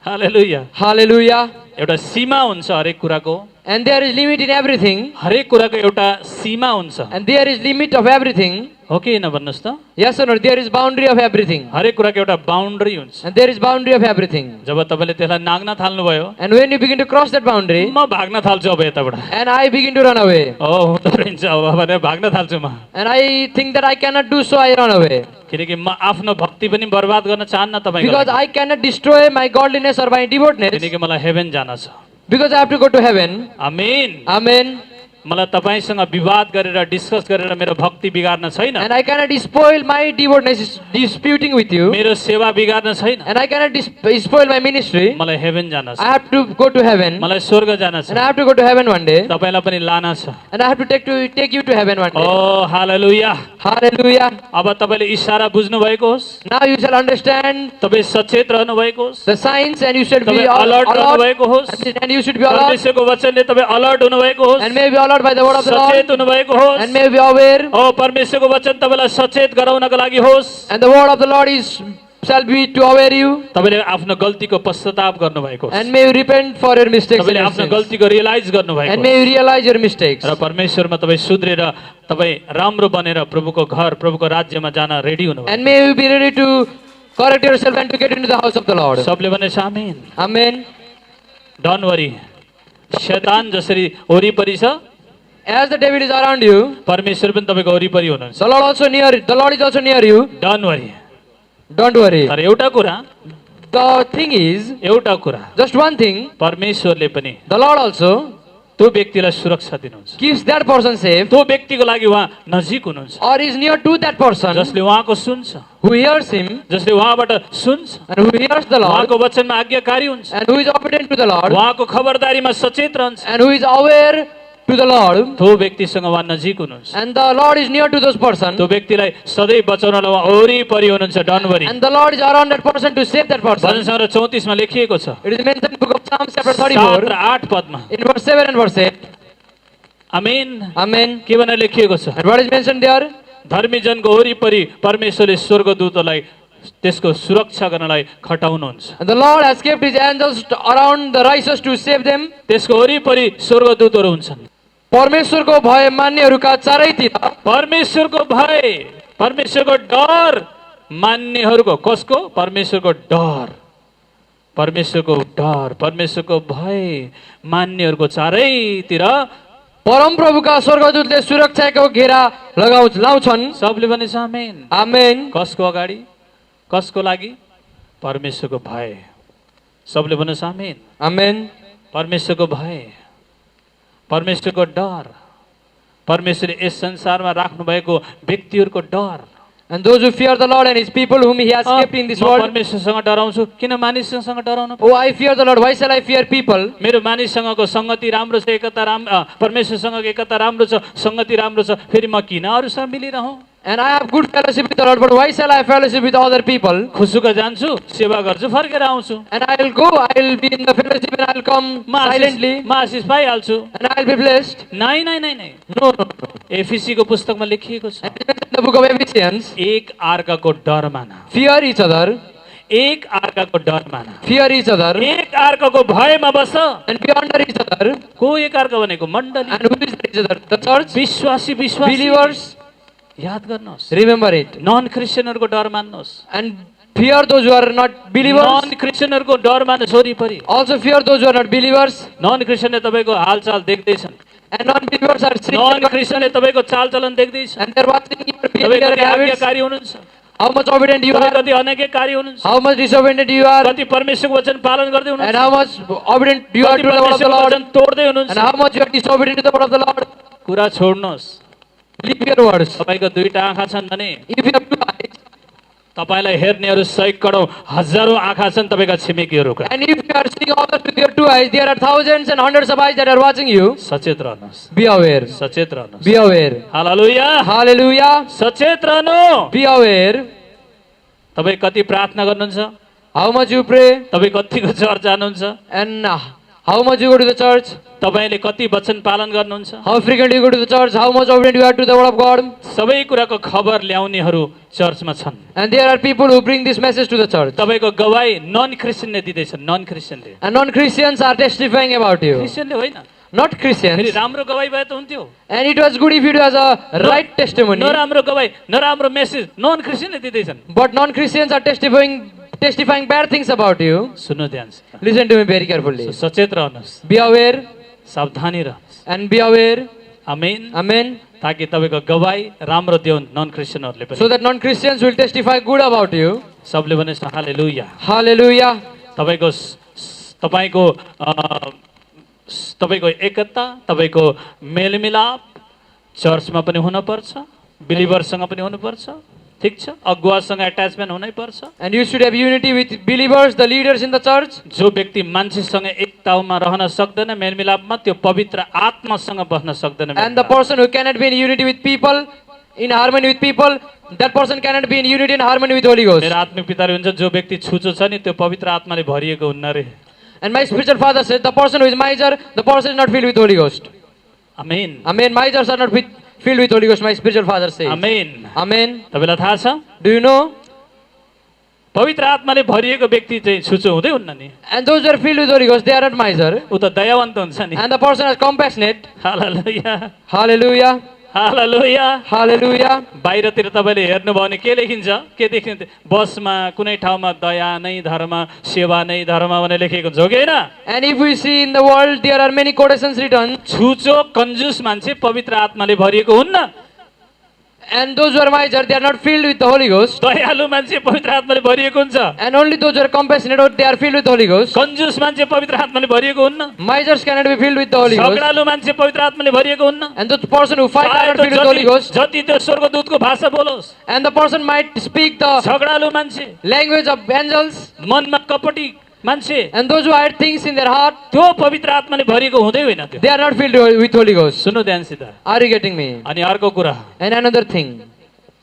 Hallelujah. Hallelujah. एउटा सीमा हुन्छ हरेक कुराको, And there is limit in everything. हरेक कुराको एउटा सीमा हुन्छ, And there is limit of everything. हो कि होइन भन्नुहोस् त? Yes or no? There is boundary of everything. हरेक कुराको एउटा बााउन्ड्री हुन्छ। And there is boundary of everything. जब तपाईँले त्यसलाई नाग्न थाल्नुभयो, And when you begin to cross that boundary, म भाग्न थाल्छु अब यताबाट, and I begin to run away. हुँदो रहेछ अब भनेर भाग्न थाल्छु म। And I think that I cannot do so, I run away. किनकि म आफ्नो भक्ति पनि बर्बाद गर्न चाहन्न तपाईँको Because लागि। I cannot destroy my godliness or my devoutness. किनकि मलाई हेभेन जान छ। Because I have to go to heaven. Amen. Amen. मलाई तपाईँसँग विवाद गरेर डिस्कस गरेर मेरो भक्ति बिगार्न छैन, And I cannot spoil my devoutness disputing with you. मेरो सेवा बिगार्न छैन, And I cannot spoil my ministry. मलाई हेभेन जान छ, I have to go to heaven. मलाई स्वर्ग जान छ, And I have to go to heaven one day. तपाईँलाई पनि लान छ। And I have to take you to heaven one day. Oh hallelujah. Hallelujah. अब तपाईँले इशारा बुझ्नु भएको होस्, Now you shall understand तपाईँ सचेत रहनु भएको होस्, the signs, and you should be तपाईँ अलर्ट रहनु भएको होस्, And you should be alert. परमेश्वरको वचनले तपाईँ अलर्ट हुनु भएको होस्, And may be alert by the word of the Lord. सचेत हुनु भएको होस्। And may be aware. ओ परमेश्वरको वचन तपाईँलाई सचेत गराउनको लागि होस्, And the word of the Lord shall be to aware you. तपाईँले आफ्नो गल्तीको पश्चाताप गर्नु भएको होस्, And may you repent for your mistakes. And तपाईँले your आफ्नो sins. गल्तीको रियलाइज गर्नु भएको And may you realize your mistakes. र परमेश्वरमा तपाईँ सुध्रेर तपाईँ राम्रो बनेर प्रभुको घर प्रभुको राज्यमा जान रेडी हुनु। And may you be ready to correct yourself and to get into the house of the Lord. सबले भने आमेन। Amen. डोन्ट वरी, शैतान जसरी वरिपरि छ, As the devil is around you, परमेश्वर पनि तपाईँको वरिपरि हुनुहुन्छ। the Lord is also near you. Don't worry. Don't worry. तर एउटा कुरा, The thing is, एउटा कुरा, just one thing, परमेश्वरले पनि the Lord also त्यो व्यक्तिलाई सुरक्षा दिनुहुन्छ, keeps that person safe, त्यो व्यक्तिको लागि उहाँ नजिक हुनुहुन्छ, or is near to that person जसले उहाँको सुन्छ, who hears him, जसले उहाँबाट सुन्छ, and who hears the Lord, उहाँको वचनमा आज्ञाकारी हुन्छ, and who is obedient to the Lord, उहाँको खबरदारीमा सचेत रहन्छ, and who is aware to the Lord, त्यो व्यक्तिसँग उहाँ नजिक हुनुहुन्छ, and the Lord is near to those person, त्यो व्यक्तिलाई सधैँ बचाउनलाई उहाँ वरिपरि हुनुहुन्छ, डनभरि। and the Lord is around that person to save that person. भजन सङ्ग्रह 34 मा लेखिएको छ, It is mentioned in the book of Psalms chapter 7 34, र 8 पदमा। in verse 7 and verse 8. Amen. Amen. के भनेर लेखिएको छ? And what is mentioned there? धर्मी जनको वरिपरि परमेश्वरले स्वर्गदूतलाई त्यसको सुरक्षा गर्नलाई खटाउनुहुन्छ। And the Lord has kept his angels around the righteous to save them. त्यसको वरिपरि स्वर्गदूतहरू हुन्छन्। परमेश्वरको भय मान्नेहरूका चारैतिर, परमेश्वरको भय, परमेश्वरको डर मान्नेहरूको, कसको? परमेश्वरको डर, परमेश्वरको डर, परमेश्वरको भय मान्नेहरूको चारैतिर परम प्रभुका स्वर्गदूतले सुरक्षाको घेरा लाउँछन्। सबले भनेछ आमेन। आमेन। कसको अगाडि, कसको लागि? परमेश्वरको भय। सबले भन्नुहोस् आमेन। आमेन। परमेश्वरको भय, परमेश्वरको डर, परमेश्वरले यस संसारमा राख्नु भएको व्यक्तिहरूको डर। And those who fear the Lord and his people whom he has kept in this म world. परमेश्वरसँग डराउँछु, किन मानिससँग डराउनु? Oh, I fear the Lord. Why shall I fear people? मेरो मानिससँगको संगति राम्रो छ, एकता परमेश्वरसँग एकता राम्रो छ, संगति राम्रो छ, फेरि म किन अरूसँग मिलिरहँ? And I have good fellowship with the Lord, but why shall I fellowship with other people? खुसुका जान्छु, सेवा गर्छु, फर्केर आउँछु, And I will go, I will be in the fellowship and I will come silently म आशिष पाइहाल्छु। and I will be blessed. नाइ नाइ नाइ नाइ, No, no. एफिसीको पुस्तकमा लेखिएको छ, And in the book of Ephesians, एक अर्काको डर माना, fear each other, एक अर्काको डर माना, fear each other, एक अर्काको भयमा बस। and be under each other. को एक अर्का भनेको मण्डली, And who is each other? The church, विश्वासी विश्वासी believers. याद गर्नुहोस्। Remember it. नन क्रिस्चियनहरूको डर मान्नुहोस्, And fear those who are not believers. Non क्रिस्चियनहरूको डर मान्नुहोस् वरिपरि। Also fear those who are not believers. Non क्रिस्चियनले तपाईँको हालचाल देख्दैछन्, And non-believers are seeing non क्रिस्चियनले तपाईँको चालचलन देख्दैछन्, and they're watching your तपाईँ behavior and कति habits. आज्ञाकारी हुनुहुन्छ, How much obedient you तपाईँ are, कति अनैज्ञाकारी हुनुहुन्छ, how much disobedient you are, कति परमेश्वरको वचन पालन गर्दै and हुनुहुन्छ, how much obedient you are कति to the word of the परमेश्वरको Lord, वचन तोड्दै and हुनुहुन्छ। how much you are disobedient to the word of the Lord. कुरा छोड्नुहोस्। Leave your words. तपाईँको दुईटा आँखा छन् भने If you have two eyes, तपाईँलाई हेर्नेहरू सैकडौँ हजारौँ आँखा छन् तपाईँका छिमेकीहरूका। and if you are seeing others with your two eyes, there are thousands and hundreds of eyes that are watching you. सचेत रहनुहोस्, Be aware. सचेत रहनुहोस्। Be aware. Hallelujah, Hallelujah. सचेत रहनु। Be aware. तपाईँ कति प्रार्थना गर्नुहुन्छ, How much you pray, तपाईँ कतिको चर्च जानुहुन्छ, and how much you go to the church, तपाईँले कति वचन पालन गर्नुहुन्छ, how frequently you go to the church, how much obedient you are to the word of God. सबै कुराको खबर ल्याउनेहरू चर्चमा छन्। And there are people who bring this message to the church. तपाईँको गवाई नन क्रिस्चियनले दिँदैछन्, नन क्रिस्चियनले, And non-Christians are testifying about you. क्रिस्चियनले होइन। Not फेरि Christians. राम्रो गवाई भए त हुन्थ्यो, And it was good if it was a right testimony. नराम्रो गवाई, नराम्रो मेसेज नन क्रिस्चियनले दिँदैछन्। But non-Christians are testifying bad things about you. सुन्नु ध्यान से, Listen to me very carefully. सचेत रहनुहोस्, Be aware सावधानी रहनुहोस्। and be aware. Amen. Amen. ताकि तपाईँको गवाई राम्रो दिउन् नन क्रिस्चियनहरूले पनि। So that non-Christians will testify good about you. सबले भने हालेलुया। Hallelujah. तपाईँको तपाईँको तपाईँको एकता, तपाईँको मेलमिलाप चर्चमा पनि हुनुपर्छ, बिलिभरसँग पनि हुनुपर्छ, ठिक छ, अगुवासँग एट्याचमेन्ट हुनैपर्छ। And you should have unity with believers, the leaders in the church. जो व्यक्ति मान्छेसँग एकतामा रहन सक्दैन मेलमिलापमा, त्यो पवित्र आत्मासँग बस्न सक्दैन। And the person who cannot be in unity with people, in harmony with people, that person cannot be in unity and harmony with Holy Ghost. मेरो आत्मिक पिताले हुन्छ जो व्यक्ति छुचो छ नि त्यो पवित्र आत्माले भरिएको हुन्न रे। And my spiritual father said, the person who is miser, the person is not filled with Holy Ghost. Amen, Amen. Misers are not filled with Holy Ghost, my spiritual father says. Amen. Amen. तपाईँलाई थाहा छ Do you know? पवित्र आत्माले भरिएको व्यक्ति चाहिँ छुचो हुँदै हुन्न नि, And those who are filled with Holy Ghost, they are not miser. ऊ त दयावन्त हुन्छ नि। And the person is compassionate. Hallelujah, Hallelujah. Hallelujah. Hallelujah. बाहिरतिर तपाईँले हेर्नुभयो भने के लेखिन्छ, के देखिन्छ? बसमा कुनै ठाउँमा दया नै धर्म, सेवा नै धर्म भनेर लेखेको हुन्छ, हो कि होइन? And if we see in the world, there are many quotations written. छुचो कन्जुस मान्छे पवित्र आत्माले भरिएको हुन्न, And those who are miser, they are not filled with the Holy Ghost. दयालु मान्छे पवित्र आत्माले भरिएको हुन्छ, And only those who are compassionate, they are filled with the Holy Ghost. कन्जुस मान्छे पवित्र आत्माले भरिएको हुन्न, Misers cannot be filled with the Holy Ghost. झगडालु मान्छे पवित्र आत्माले भरिएको हुन्न। And the person who fights are चाहे not filled with the Holy Ghost. जति त्यो स्वर्गदूतको भाषा बोलोस्, And the person might speak the झगडालु मान्छे, language of angels. मनमा कपटी मान्छे And those who hide things in their heart, त्यो पवित्र आत्माले भरिएको हुँदै होइन त्यो। they are not filled with Holy Ghost. सुन्नु ध्यानसित। Are you getting me? अनि अर्को कुरा, And another thing.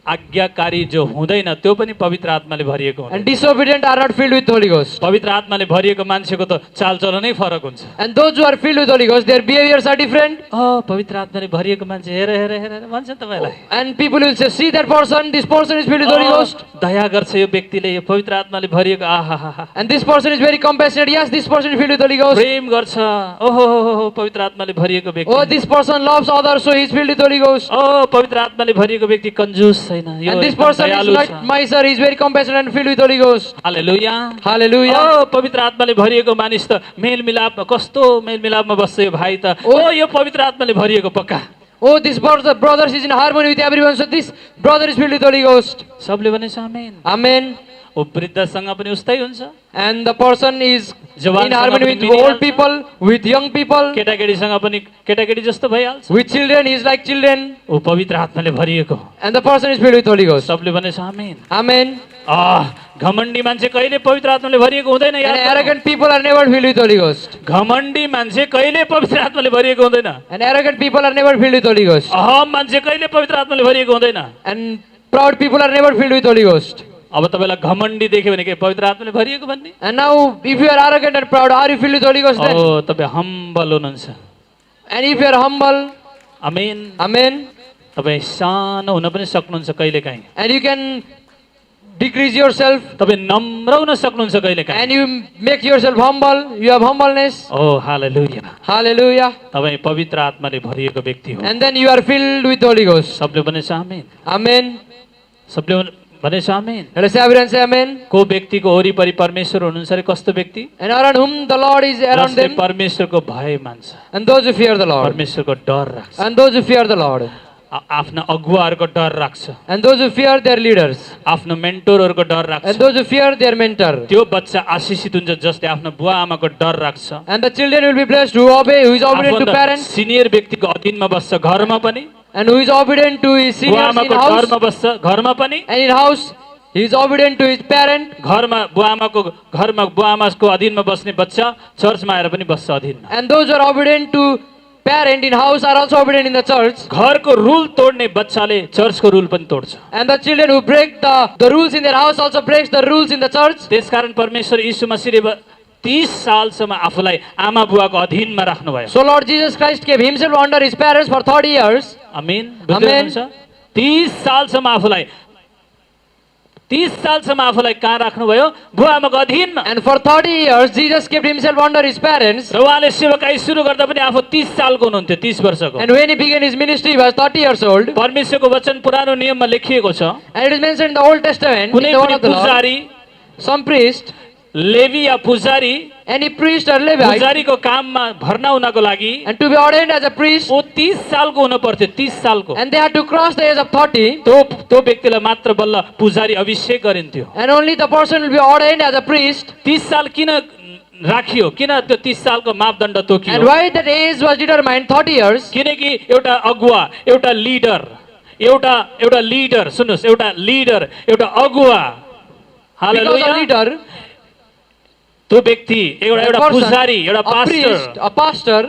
आज्ञाकारी जो हुँदैन त्यो पनि पवित्र आत्माले भरिएको हुँदैन। And disobedient are not filled with Holy Ghost. पवित्र आत्माले भरिएको मान्छेको त चालचलनै फरक हुन्छ। And those who are filled with Holy Ghost, their behaviors are different. पवित्र आत्माले भरिएको मान्छे हेर हेर हेर भन्छ तपाईँलाई। And people will say, see that person, this person is filled with Holy Ghost. दया गर्छ यो व्यक्तिले, यो पवित्र आत्माले भरिएको, आहा। And this person is very compassionate. Yes, this person is filled with Holy Ghost. प्रेम गर्छ, ओहो पवित्र आत्माले भरिएको व्यक्ति। Oh, this person loves others, so he is filled with Holy Ghost. पवित्र आत्माले भरिएको व्यक्ति कंजूस छैन, यो And this एकदम person is दयालु not छ। miser, he is very compassionate and filled with Holy Ghost. Hallelujah. Hallelujah. पवित्र आत्माले भरिएको मानिस त मेलमिलापमा कस्तो मेलमिलापमा बस्छ यो भाइ त, यो पवित्र आत्माले भरिएको पक्का। Oh, this brother is in harmony with everyone, so this brother is filled with Holy Ghost. सबले भनेछ आमेन। Amen. ओ वृद्धसँग पनि उस्तै हुन्छ, And the person is जवानसँग in harmony with पनि old मिलिहाल्छ। people, with young people, केटाकेटीसँग पनि केटाकेटी जस्तो भइहाल्छ। with children, he is like children. ओ पवित्र आत्माले भरिएको, And the person is filled with Holy Ghost. सबले भनेछ आमेन। Amen. घमण्डी मान्छे कहिले पवित्र आत्माले भरिएको हुँदैन। And याद गर्नु। arrogant people are never filled with Holy Ghost. घमण्डी मान्छे कहिले पवित्र आत्माले भरिएको हुँदैन। And arrogant people are never filled with Holy Ghost. अहम मान्छे कहिले पवित्र आत्माले भरिएको हुँदैन। And proud people are never filled with Holy Ghost. अब तपाईँलाई घमण्डी देख्यो भने के पवित्र आत्माले भरिएको भन्ने? And now, if you are arrogant and proud, are you filled with Holy Ghost then? तपाईँ हम्बल हुनुहुन्छ। And if you are humble, amen. amen, तपाईँ सानो हुन पनि सक्नुहुन्छ कहिलेकाहीँ। and you can decrease yourself, तपाईँ नम्र हुन सक्नुहुन्छ कहिलेकाहीँ। and you make yourself humble, you have humbleness. Hallelujah. Hallelujah. तपाईँ पवित्र आत्माले भरिएको व्यक्ति हो। And then you are filled with Holy Ghost. सबले भनेछ आमेन। Amen. सबले भनेछ आमेन। Let us say everyone say amen. को व्यक्तिको वरिपरि परमेश्वर हुनुहुन्छ अरे कस्तो व्यक्ति? And around whom the Lord is around जसले them, परमेश्वरको भय मान्छ, and those who fear the Lord, परमेश्वरको डर राख्छ, and those who fear the Lord, आफ्ना अगुवाहरूको डर राख्छ, and those who fear their leaders, आफ्नो मेन्टोरहरूको डर राख्छ। and those who fear their mentor. त्यो बच्चा आशिषित हुन्छ जसले आफ्नो बुवा आमाको डर राख्छ। And the children will be blessed who obey, who is obedient to आफूभन्दा parents, सिनियर व्यक्तिको अधीनमा बस्छ घरमा पनि, and who is obedient to his बुवा seniors in आमाको house, डरमा बस्छ घरमा पनि, and in house he is obedient to his parent, घरमा बुवा आमाको अधीनमा बस्ने बच्चा चर्चमा आएर पनि बस्छ अधीनमा। and those who are obedient to parent in house are also obedient in the church. घरको रुल तोड्ने बच्चाले चर्चको रुल पनि तोड्छ। And the children who break the rules in their house also breaks the rules in the church. त्यसकारण परमेश्वर यीशु मसीहले 30 सालसम्म आफूलाई आमा बुवाको अधीनमा राख्नुभयो। So Lord Jesus Christ gave himself under his parents for 30 years. आमेन। आमेन। 30 सालसम्म आफूलाई 30 सालसम्म आफूलाई कहाँ राख्नुभयो? बुवा आमाको अधीनमा। And for 30 years Jesus kept himself under his parents. र उहाँले सेवाकाई सुरु गर्दा पनि आफू 30 सालको हुनुहुन्थ्यो, 30 वर्षको। And when he began his ministry he was 30 years old. परमेश्वरको वचन पुरानो नियममा लेखिएको छ, And it is mentioned in the Old Testament, in कुनै the word पनि of the Lord, पुजारी, some priest, लेवी या पुजारी, any priest or Levite, पुजारीको काममा भर्ना हुनको लागि and to be ordained as a priest, वो 30 सालको हुन पर्थ्यो, 30 सालको। and they had to cross the age of 30, त्यो व्यक्तिलाई मात्र बल्ल पुजारी अभिषेक गरिन्थ्यो। and only the person will be ordained as a priest. 30 साल किन राखियो? किन त्यो 30 सालको मापदण्ड And तोकियो? why that age was determined 30 years? किनकि एउटा अगुवा, एउटा लिडर, सुन्नुहोस्, एउटा लिडर, एउटा अगुवा, Because a हालेलुया, leader, त्यो व्यक्ति एउटा a person, पुजारी, एउटा a priest, pastor a pastor,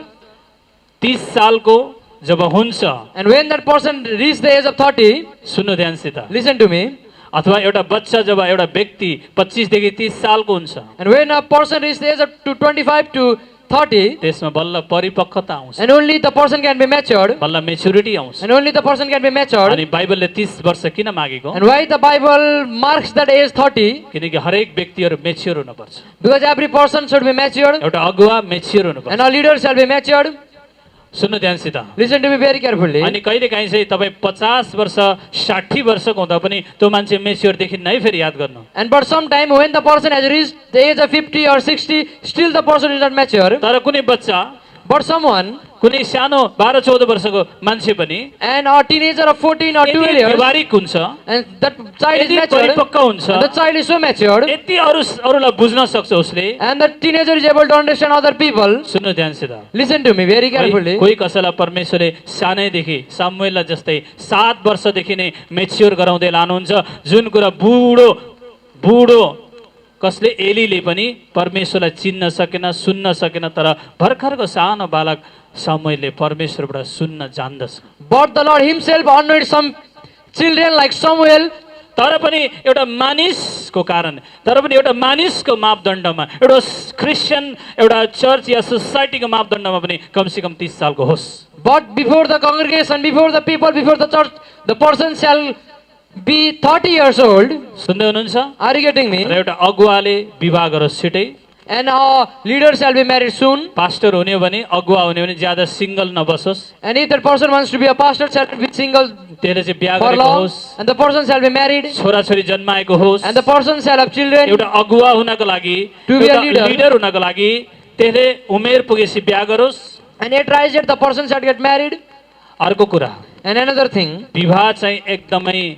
30 सालको जब हुन्छ, and when that person reaches the age of 30, सुन्नु ध्यानसित, listen to me, अथवा एउटा बच्चा जब एउटा व्यक्ति 25 देखि 30 सालको हुन्छ, and when a person reaches the age of 25 to 30, त्यसमा बल्ल परिपक्वता आउँछ, and only the person can be matured, बल्ल मेच्युरिटी आउँछ। and only the person can be matured. अनि बाइबलले 30 वर्ष किन मागेको? And why the Bible marks that age 30? किनकि हरेक व्यक्तिहरू मेच्योर हुनुपर्छ। Because every person should be matured, एउटा अगुवा मेच्योर हुनुपर्छ। and a leader shall be matured. सुन्नु ध्यानसित। Listen to me very carefully. अनि कहिलेकाहीँ चाहिँ तपाईँ 50 वर्ष 60 वर्षको हुँदा पनि त्यो मान्छे मेच्योर देखिन्न है, फेरि याद गर्नु। And but sometime when the person has reached the age of 50 or 60, still the person is not mature. तर कुनै बच्चा, But someone, कुनै सानो 12-14 वर्षको मान्छे पनि and a teenager of 14 or 12 यति years, व्यवहारिक हुन्छ, and that child is यति matured, परिपक्व हुन्छ, and the child is so matured, यति अरूलाई बुझ्न सक्छ उसले। and the teenager is able to understand other people. सुन्नु ध्यानसित। Listen to me very carefully. कोही कसैलाई परमेश्वरले सानैदेखि सामुएललाई जस्तै 7 वर्षदेखि नै मेच्योर गराउँदै लानुहुन्छ, जुन कुरा बुढो कसले एलीले पनि परमेश्वरलाई चिन्न सकेन, सुन्न सकेन, तर भर्खरको सानो बालक समयले परमेश्वरबाट सुन्न जान्दछ। But the Lord himself anointed some children like Samuel. तर पनि एउटा मानिसको कारण, तर पनि एउटा मानिसको मापदण्डमा, एउटा क्रिस्चियन, एउटा चर्च या सोसाइटीको मापदण्डमा पनि कमसेकम 30 सालको होस्। But before the congregation, before the people, before the church, the person shall be 30 years old. सुन्दै हुनुहुन्छ? Are you getting me? र एउटा अगुवाले विवाह गरोस् छिटै। And our leader shall be married soon. Pastor हुने हो भने, अगुवा हुने हो भने ज्यादा single नबसोस्। And if that person wants to be a pastor, shall be single त्यसले चाहिँ बिहा for गरेको long. होस्, And the person shall be married. छोराछोरी जन्माएको होस्। And the person shall have children. एउटा अगुवा हुनको लागि, To be a एउटा leader. लिडर हुनको लागि त्यसले उमेर पुगेपछि बिहा गरोस्। And at rise yet the person shall get married. अर्को कुरा, And another thing. विवाह चाहिँ एकदमै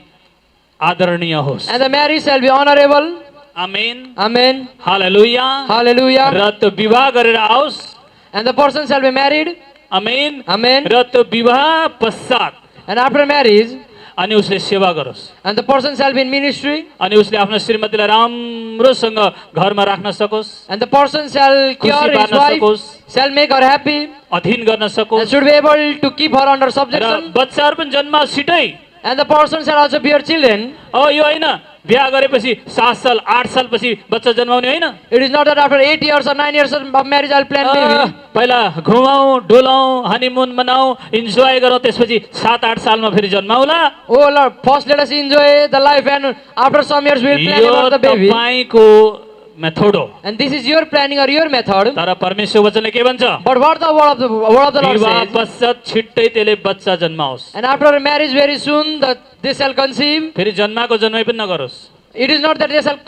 आदरणीय होस्। And the marriage shall be honorable. Amen, Amen. Hallelujah. Hallelujah. र त्यो विवाह गरेर आओस्। And the person shall be married. Amen. Amen. र त्यो विवाह पश्चात And after marriage, अनि उसले सेवा गरोस्, and the person shall be in ministry. अनि उसले आफ्नो श्रीमतीलाई राम्रोसँग घरमा राख्न सकोस्, And the person shall खुसी cure his पार्न wife, सकोस्, shall make her happy, अधीन गर्न and सकोस्, should be able to keep her under र subjection. बच्चाहरू पनि जन्मा छिटै। And the person shall also bear children. यो होइन बिहा गरेपछि 7 साल 8 सालपछि बच्चा जन्माउने होइन। It is not that after 8 years or 9 years of marriage I'll plan baby. पहिला घुमाउँ डुलाउँ हनीमुन मनाउँ इन्जोय गरौँ, त्यसपछि 7-8 सालमा फेरि जन्माउला। Oh Lord, first let us enjoy the life, and after some years we'll plan यो about the baby. तपाईँको मेथड हो, And this is your planning or your method. तर परमेश्वर वचनले के भन्छ? But what the word of the Lord विवाह says. पश्चात छिट्टै त्यसले बच्चा जन्माओस्। And after marriage very soon that they shall conceive. फेरि जन्माको जन्मै पनि नगरोस्। It is not that they shall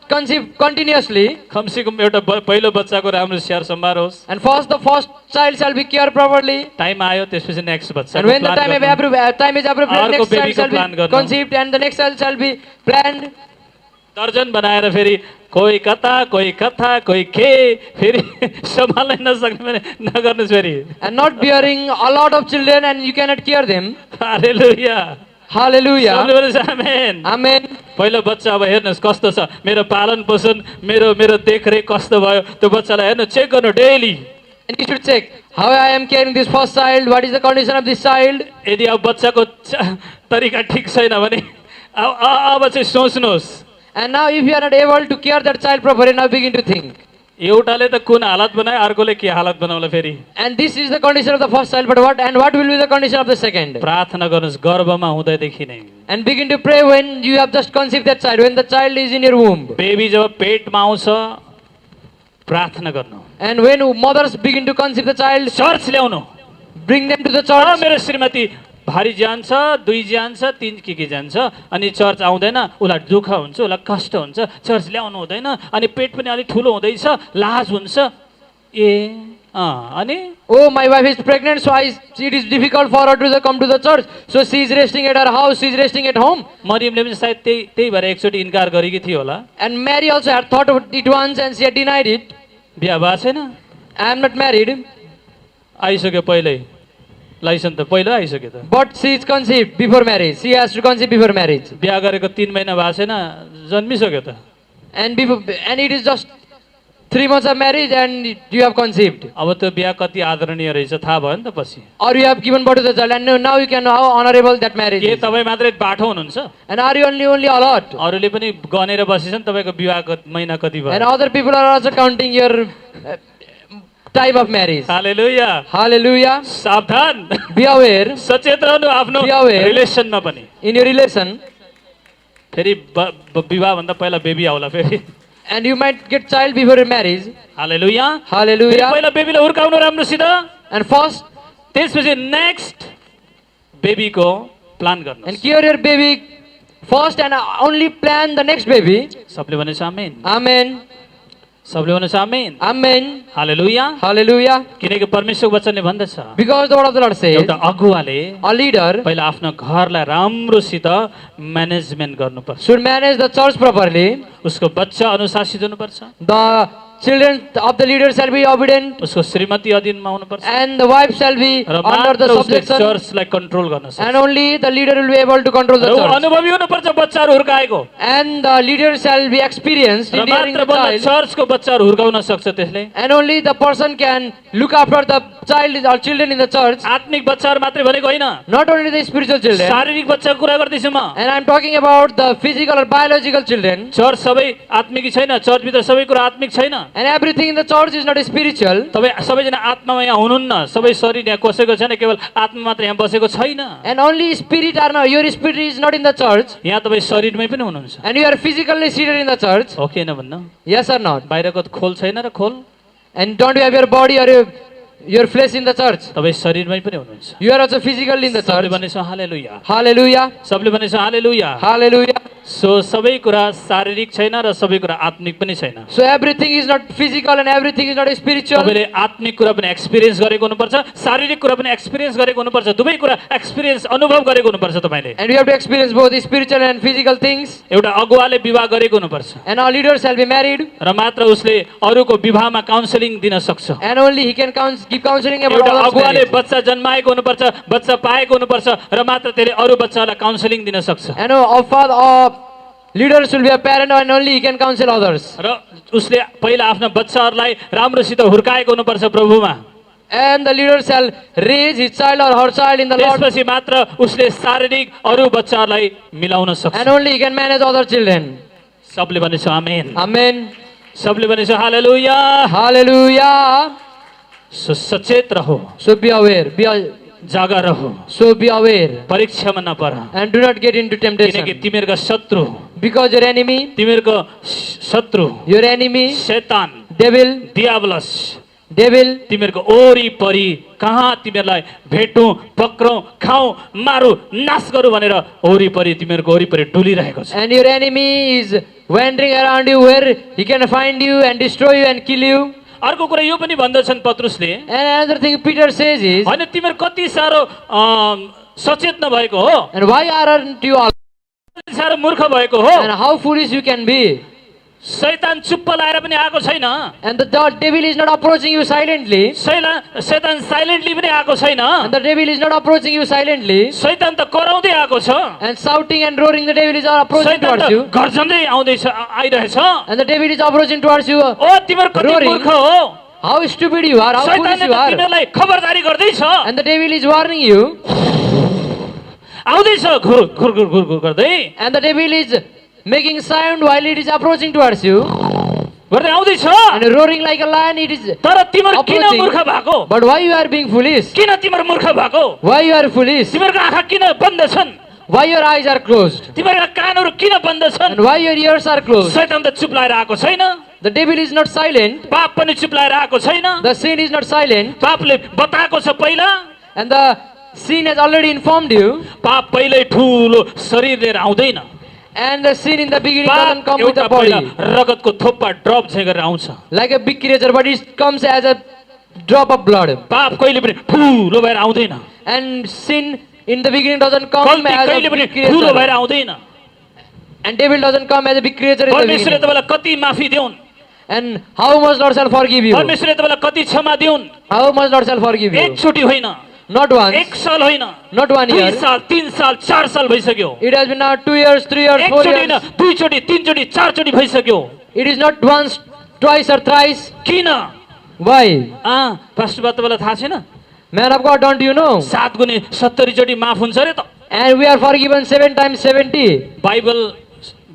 conceive continuously. कमसेकम एउटा पहिलो बच्चाको राम्रो स्याहार सम्हार होस्। And first the first child shall be cared properly. Time आयो त्यसपछि नेक्स्ट बच्चा। And when the time is appropriate, next child shall plan be गर्नु। conceived and the next child shall be planned. दर्जन बनाएर फेरि कोही कता कोही के फेरि सम्हाल्नै नसक्ने भने नगर्नुहोस् फेरि। And not bearing a lot of children and you cannot care them. Hallelujah. Hallelujah. सबले भन्नुहोस् आमेन। Amen. पहिलो बच्चा अब हेर्नुहोस् कस्तो छ, मेरो पालन पोषण, मेरो देखरेख कस्तो भयो, त्यो बच्चालाई हेर्नु चेक गर्नु daily. And you should check how I am caring this first child, what is the condition of this child. यदि अब बच्चाको तरिका ठिक छैन भने अब चाहिँ सोच्नुहोस्। And now if you are not able to care that child properly, now begin to think. एउटाले त कुन हालत बनायो, अर्कोले के हालत बनाउला फेरि। And this is the condition of the first child, but what will be the condition of the second? प्रार्थना गर्नुहोस् गर्भमा हुँदैदेखि नै। And begin to pray when you have just conceived that child, when the child is in your womb. Baby जब पेटमा आउँछ प्रार्थना गर्नु, And when mothers begin to conceive the child, church ल्याउनु। bring them to the church. मेरो श्रीमती भारी जान्छ, 2 जान्छ, 3 के जान्छ, अनि चर्च आउँदैन, उसलाई दुःख हुन्छ, उसलाई कष्ट हुन्छ, चर्च ल्याउनु हुँदैन, अनि पेट पनि अलिक ठुलो हुँदैछ, लाज हुन्छ। अनि Oh, my wife is pregnant, so it is difficult for her to come to the church. So she is resting at her house, she is resting at home. मरियमले पनि सायद त्यही भएर एकचोटि इन्कार गरेकी थियो होला। And Mary also had thought of it once and she had denied it. बिहा भएको छैन, I am not married, आइसक्यो पहिल्यै, लाइसेन्स त पहिलो आइसक्यो त। but she is conceived before marriage. She has to conceive before marriage. बिहा गरेको 3 महिना भएको छैन, जन्मिसक्यो त। And it is just 3 months of marriage and you have conceived. अब त्यो बिहा कति आदरणीय रहेछ थाहा भयो नि त पछि। Or you have given birth to the child and now you can know how honorable that marriage के is. तपाईँ मात्रै बाठो हुनुहुन्छ? And are you only a lot? अरूले पनि गनेर बसेछन् तपाईँको विवाहको महिना कति And भयो। other people are also counting your type of marriage. Hallelujah. Hallelujah. सावधान, Be aware सचेत रहनु आफ्नो Be aware. रिलेसनमा पनि। in your relation. फेरि विवाह भन्दा पहिला बेबी आउला फेरि। And you might get child before your marriage. हालेलुया। फेरि Hallelujah. पहिला बेबीलाई हुर्काउनु राम्रोसित, And first, त्यसपछि नेक्स्ट बेबीको प्लान गर्नु। and care your baby first and only plan the next baby. सबले भनेछ आमेन, Amen. सबले भनेछ आमेन। Amen. हालेलुया। Hallelujah. किनकि परमेश्वरको वचनले भन्दछ Because the word of the Lord says, एउटा अगुवाले a leader पहिला आफ्नो घरलाई राम्रोसित म्यानेजमेन्ट गर्नुपर्छ, should manage the church properly. उसको बच्चा अनुशासित हुनुपर्छ, The children of the leader shall be obedient, उसको श्रीमती अधीनमा हुनुपर्छ and the wife shall be र under the मात्र उसले subjection, चर्चलाई कन्ट्रोल गर्न सक्छ and only the leader will be able to control the र ऊ church. अनुभवी हुनुपर्छ बच्चाहरू हुर्काएको And the leader shall be experienced र in hearing मात्र the बल्ल child, चर्चको बच्चाहरू हुर्काउन सक्छ त्यसले and only the person can look after the child or children in the church, आत्मिक बच्चाहरू मात्रै भनेको होइन not only the spiritual children. शारीरिक बच्चाको कुरा गर्दैछु म And I'm talking about the physical or biological children. Church सबै आत्मिक छैन चर्चभित्र सबै कुरा आत्मिक छैन And everything in the church is not spiritual. तपाईँ सबैजना आत्मामा यहाँ हुनुहुन्न सबै शरीर यहाँ कसैको छैन केवल आत्मा मात्र यहाँ बसेको छैन And only spirit are not, your spirit is not in the church. यहाँ तपाईँ शरीरमै पनि हुनुहुन्छ And you are physically seated in the church. हो कि होइन भन्नु Yes or not? बाहिरको खोल छैन र खोल And don't you have your body or your flesh in the church? तपाईँ शरीरमै पनि हुनुहुन्छ You are also physically in the सबले church. भनेछ हालेलुया Hallelujah. सबले भनेछ हालेलुया Hallelujah. सो सबै कुरा शारीरिक छैन र सबै कुरा आत्मिक पनि छैन So everything is not physical and everything is not spiritual. तपाईँले आत्मिक कुरा पनि एक्सपिरियन्स गरेको हुनुपर्छ शारीरिक कुरा पनि एक्सपिरियन्स गरेको हुनुपर्छ दुवै कुरा एक्सपिरियन्स अनुभव गरेको हुनुपर्छ तपाईँले And you have to experience both spiritual and physical things. एउटा अगुवाले विवाह गरेको हुनुपर्छ And our leaders shall be married. र मात्र उसले अरूको विवाहमा काउन्सिलिङ दिन सक्छ And only he can give counseling about एउटा others' अगुवाले marriage. बच्चा जन्माएको हुनुपर्छ बच्चा पाएको हुनुपर्छ र मात्र त्यसले अरू बच्चालाई काउन्सिलिङ दिन सक्छ And our father, our leaders will be a parent and only he can counsel others. र उसले पहिला आफ्ना बच्चाहरूलाई राम्रोसित हुर्काएको हुनुपर्छ प्रभुमा And the leader shall raise his child or her child in the Lord. त्यसपछि मात्र उसले शारीरिक अरू बच्चाहरूलाई मिलाउन सक्छ And only he can manage other children. सबले भनेछ आमेन Amen. सबले भनेछ हालेलुया Hallelujah. सो सचेत रहो So be aware. जागा रहो So be aware. परीक्षामा नपर And do not get into किनकि temptation. तिमीहरूका शत्रु Because your enemy, तिमीहरूको शत्रु your enemy, शैतान devil, दियाबलस devil, तिमीहरूको ओरिपरि कहाँ तिमीहरूलाई भेटौँ पक्रौँ खाउँ मारौँ नाश गरौँ भनेर ओरिपरि तिमीहरूको ओरिपरि डुलिरहेको छ and your enemy is wandering around you where he can find you and destroy you and kill you. अर्को कुरा यो पनि भन्दछन् पत्रुसले And another thing Peter says is, होइन तिमीहरू कति साह्रो सचेत नभएको हो and why aren't you all? कति साह्रो मूर्ख भएको हो And how foolish you can be. शैतान चुप्प लाएर पनि आएको छैन And the devil is not approaching you silently. शैतान साइलेन्टली पनि आएको छैन And the devil is not approaching you silently. शैतान त कराउँदै आएको छ And shouting and roaring, the devil is approaching शैतान towards त you. गर्जन्दै आउँदैछ आइरहेछ And the devil is approaching towards you. ओ तिमीहरू कति Roaring. मूर्ख हो How stupid you are, how foolish शैतानले you त are. तिमीहरूलाई खबरदारी गर्दैछ And the devil is warning you. आउँदैछ घुर घुर घुर घुर घुर गर्दै And the devil is making sound while it is approaching towards you. गर्दै आउँदैछ And roaring like a lion, it is तर तिमीहरू किन approaching. मूर्ख भएको But why you are being foolish? किन तिमीहरू मूर्ख भएको Why you are foolish? तिमीहरूको आँखा किन बन्द छन् Why your eyes are closed? तिमीहरूका कानहरू किन बन्द छन् And why your ears are closed? शैतान त चुप लाएर आएको छैन The devil is not silent. पाप पनि चुप लाएर आएको छैन The sin is not silent. पापले बताएको छ पहिला And the sin has already informed you. पाप पहिल्यै ठुलो शरीर लिएर आउँदैन And the sin in the beginning doesn't पाप come with एउटा the body. पहिला रगतको थोप्पा ड्रप चाहिँ गरेर आउँछ Like a big creature, but it comes as a drop of blood. पाप कहिले पनि ठुलो भएर आउँदैन And sin in the beginning doesn't come गल्ती as कहिले a पनि big ठुलो भएर creature. आउँदैन And devil doesn't come as a big creature in the परमेश्वरले beginning. तपाईँलाई कति माफी दिउन् And how much Lord shall forgive you? परमेश्वरले तपाईँलाई कति क्षमा दिउन् How much Lord shall forgive you? एकचोटि होइन Not once, एक साल होइन not 1 दुई year. साल तीन साल चार साल भइसक्यो It has been now 2 years, 3 years, 4 एकचोटि होइन years. दुईचोटि तीनचोटि चारचोटि भइसक्यो It is not once, twice or thrice. किन Why? पास्टर बा तपाईँलाई थाहा छैन Man of God, don't you know? 7 गुणे 70 चोटि माफ हुन्छ अरे त And we are forgiven 7 times 70. Bible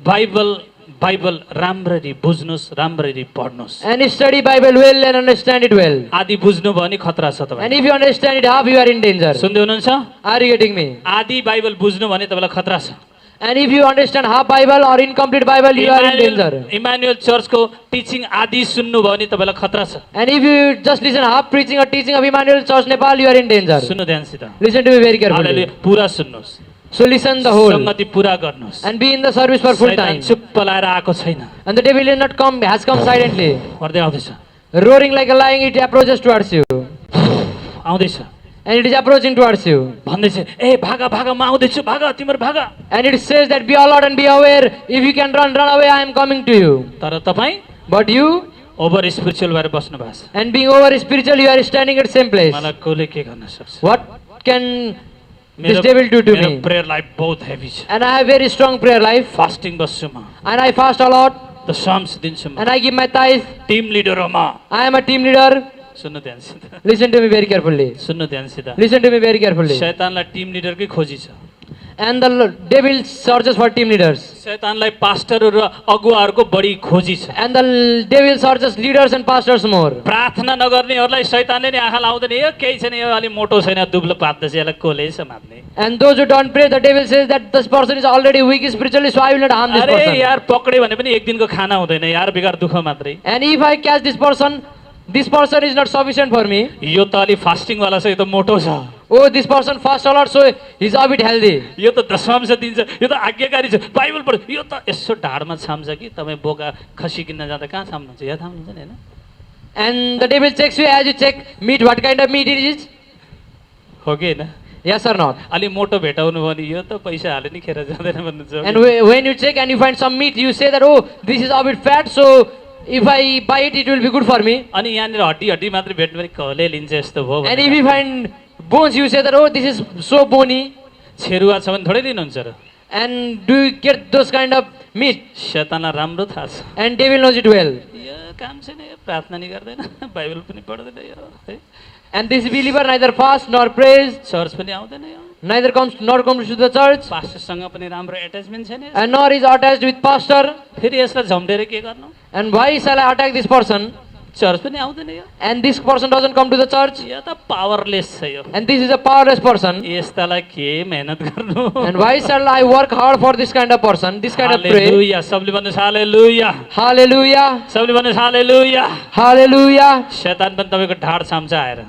Bible Bible राम्ररी बुझ्नुहोस् राम्ररी पढ्नुहोस् And study Bible well and understand it well. आदि बुझ्नु भयो भने खतरा छ तपाईँ And if you understand it half, you are in danger. सुन्दै हुनुहुन्छ Are you getting me? आदि बाइबल बुझ्नु भने तपाईँलाई खतरा छ And if you understand half Bible or incomplete Bible, you are in danger. Emmanuel चर्चको टिचिङ आदि सुन्नु भयो भने तपाईँलाई खतरा छ And if you just listen half preaching or teaching of Emmanuel Church Nepal, you are in danger. सुन्नु ध्यानसित Listen to me very hallelujah, carefully. पुरा सुन्नुहोस् So listen the whole. संगति पुरा गर्नुहोस् And be in the service for full शैतान time. चुप्प लाएर आएको छैन And the devil is not come, has come silently. गर्दै आउँदैछ Roaring like a lion, it approaches towards you. आउँदैछ And it is approaching towards you. भन्दैछ ए भागा भागा म आउँदैछु भागा तिमीहरू भागा And it says that be alert and be aware. If you can run, run away, I am coming to you. तर तपाईँ But you, ओभर स्पिरिचुअल भएर बस्नु भएको छ। And being over spiritual, you are standing at same place. मलाई कसले के गर्न सक्छ? What can this devil do to मेरो me? प्रेयर लाइफ बहुत हेभी छ। And I have very strong prayer life. Fasting बस्छु म, And I fast a lot. दशमांश दिन्छु म, And I give my tithe. Team leader हो म। I am a team leader. सुन्नु ध्यानसित, Listen to me very carefully. सुन्नु ध्यानसित। Listen to me very carefully. शैतानलाई टिम लिडरकै खोजी छ। And the devil searches for team leaders. शैतानलाई पास्टरहरू र अगुवाहरूको बढी खोजी छ। And the devil searches leaders and pastors more. प्रार्थना नगर्नेहरूलाई शैतानले नि आँखा लाउँदैन, यो केही छैन, यो अलि मोटो छैन, दुब्लो पात्दैछ, यसलाई कसले समात्ने। And those who don't pray, the devil says that this person is already weak spiritually, so I will not harm this अरे person. यार पक्रे भने पनि एक दिनको खाना हुँदैन यार, बेकार दुःख मात्रै। And if I catch this person is not sufficient for me. यो त अलि फास्टिङ वाला छ, यो त मोटो छ। Oh, this person fasts a lot, so he's a bit healthy. यो त दशमांश दिन्छ, यो त आज्ञाकारी छ, बाइबल पढ, यो त यसो ढाडमा छाम्छ कि तपाईँ बोका खसी किन्न जाँदा कहाँ छाम्नुहुन्छ, यहाँ थाम्नुहुन्छ नि हैन? And the devil checks you as you check meat, what kind of meat it is. हो कि हैन? Yes or not? अलि मोटो भेटाउनु भयो भने यो त पैसा हाले नि खेर जाँदैन भन्नुहुन्छ। And when you check and you find some meat, you say that, oh, this is a bit fat, so if I buy it, it will be good for me. अनि यहाँनिर हड्डी हड्डी मात्रै भेट्नु भने कसले लिन्छ यस्तो भयो And भनेर। if you find bones, you say that, oh, this is so bony. छेरुवा छ भने थोरै लिनुहुन्छ र? And do you get those kind of meat? शैतानलाई राम्रो थाहा छ। And devil knows it well. यो काम छैन, यो प्रार्थना नि गर्दैन, बाइबल पनि पढ्दैन यो, है? And this believer neither fast nor prays, church पनि आउँदैन यो, neither comes to the church, पास्टरसँग पनि राम्रो एट्याचमेन्ट छैन यसको। and nor is attached with pastor. फेरि यसलाई झम्डेर के गर्नु? And why shall I attack this person? Church पनि आउँदैन यो, And this person doesn't come to the church. यो त पावरलेस छ यो। And this is a powerless person. यस्तालाई के मेहनत गर्नु? And why shall I work hard for this kind of person, this kind of pray? हालेलुया, सबले भन्नुहोस् हालेलुया, Hallelujah. सबले भन्नुहोस् हालेलुया। Hallelujah. शैतान पनि तपाईँको ढाड छाम्छ आएर,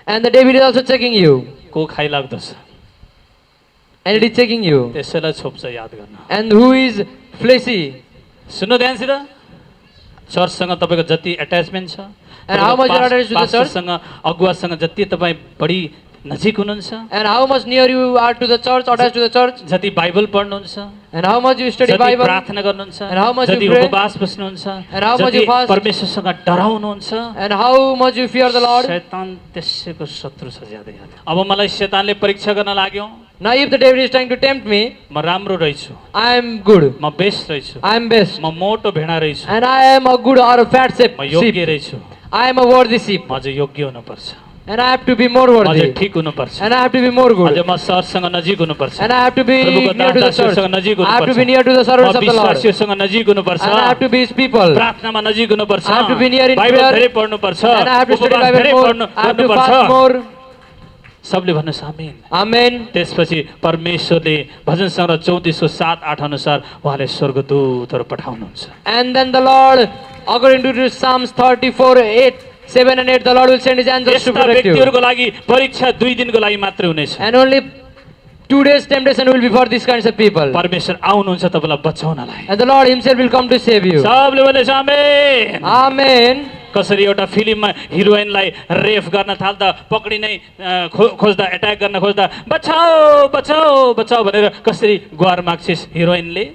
And the devil is also checking you. को खाइलाग्दो छ, And it is checking you. त्यसैलाई छोप्छ, याद गर्नु। And who is fleshy? सुन्नु ध्यानसित, चर्चसँग तपाईँको जति एट्याचमेन्ट छ, And how much you are attached to the church? पास्टरसँग अगुवासँग जति तपाईँ बढी नजिक हुनुहुन्छ, And how much near you are to the church, attached to the church? जति बाइबल पढ्नुहुन्छ, And how much you study जति Bible? प्रार्थना गर्नुहुन्छ, And how much you जति pray? उपवास बस्नुहुन्छ, And how much जति you fast? परमेश्वरसँग डराउनुहुन्छ, And how much you fear the Lord? शैतान त्यसैको शत्रु छ ज्यादै याद। अब मलाई शैतानले परीक्षा गर्न लाग्यो, Now if the devil is trying to tempt me, म राम्रो रहेछु, I am good. म बेस्ट रहेछु, I am best. म मोटो भेडा रहेछु, And I am a good or a fat sheep. म योग्य रहेछु, I am a worthy sheep. म अझ योग्य हुनुपर्छ, And I have to be more म अझ worthy. ठिक हुनुपर्छ, And I have to be more अझ good. म सरसँग नजिक हुनुपर्छ, And I have to be प्रभुको near to the church. दासदासीसँग नजिक I have to हुनुपर्छ, be near to the म servants of the Lord. विश्वासीसँग नजिक हुनुपर्छ, And I have to be his people. प्रार्थनामा नजिक हुनुपर्छ, I have to be near in Bible prayer. धेरै पढ्नुपर्छ, And I have to study उपवास Bible धेरै more. पढ्नु I have to गर्नुपर्छ। fast more. सबले भन्नुहोस् आमेन। Amen. त्यसपछि परमेश्वरले भजन सङ्ग्रह 34:7-8 अनुसार उहाँले स्वर्गदूतहरू पठाउनुहुन्छ। And then the Lord, according to Psalms 34:8-7 and 8, the Lord will send his angels to यस्ता protect you. व्यक्तिहरूको लागि परीक्षा 2 दिनको लागि मात्रै हुनेछ। And only 2 days temptation will be for these kinds of people. परमेश्वर आउनुहुन्छ तपाईँलाई बचाउनलाई। And the Lord himself will come to save you. सबले भन्नुहोस् आमेन। Amen. कसरी एउटा फिल्ममा हिरोइनलाई रेफ गर्न थाल्दा पक्रिनै खोज्दा एट्याक गर्न खोज्दा बचाओ बचाओ बचाओ भनेर कसरी गुहार माग्छिस् हिरोइनले?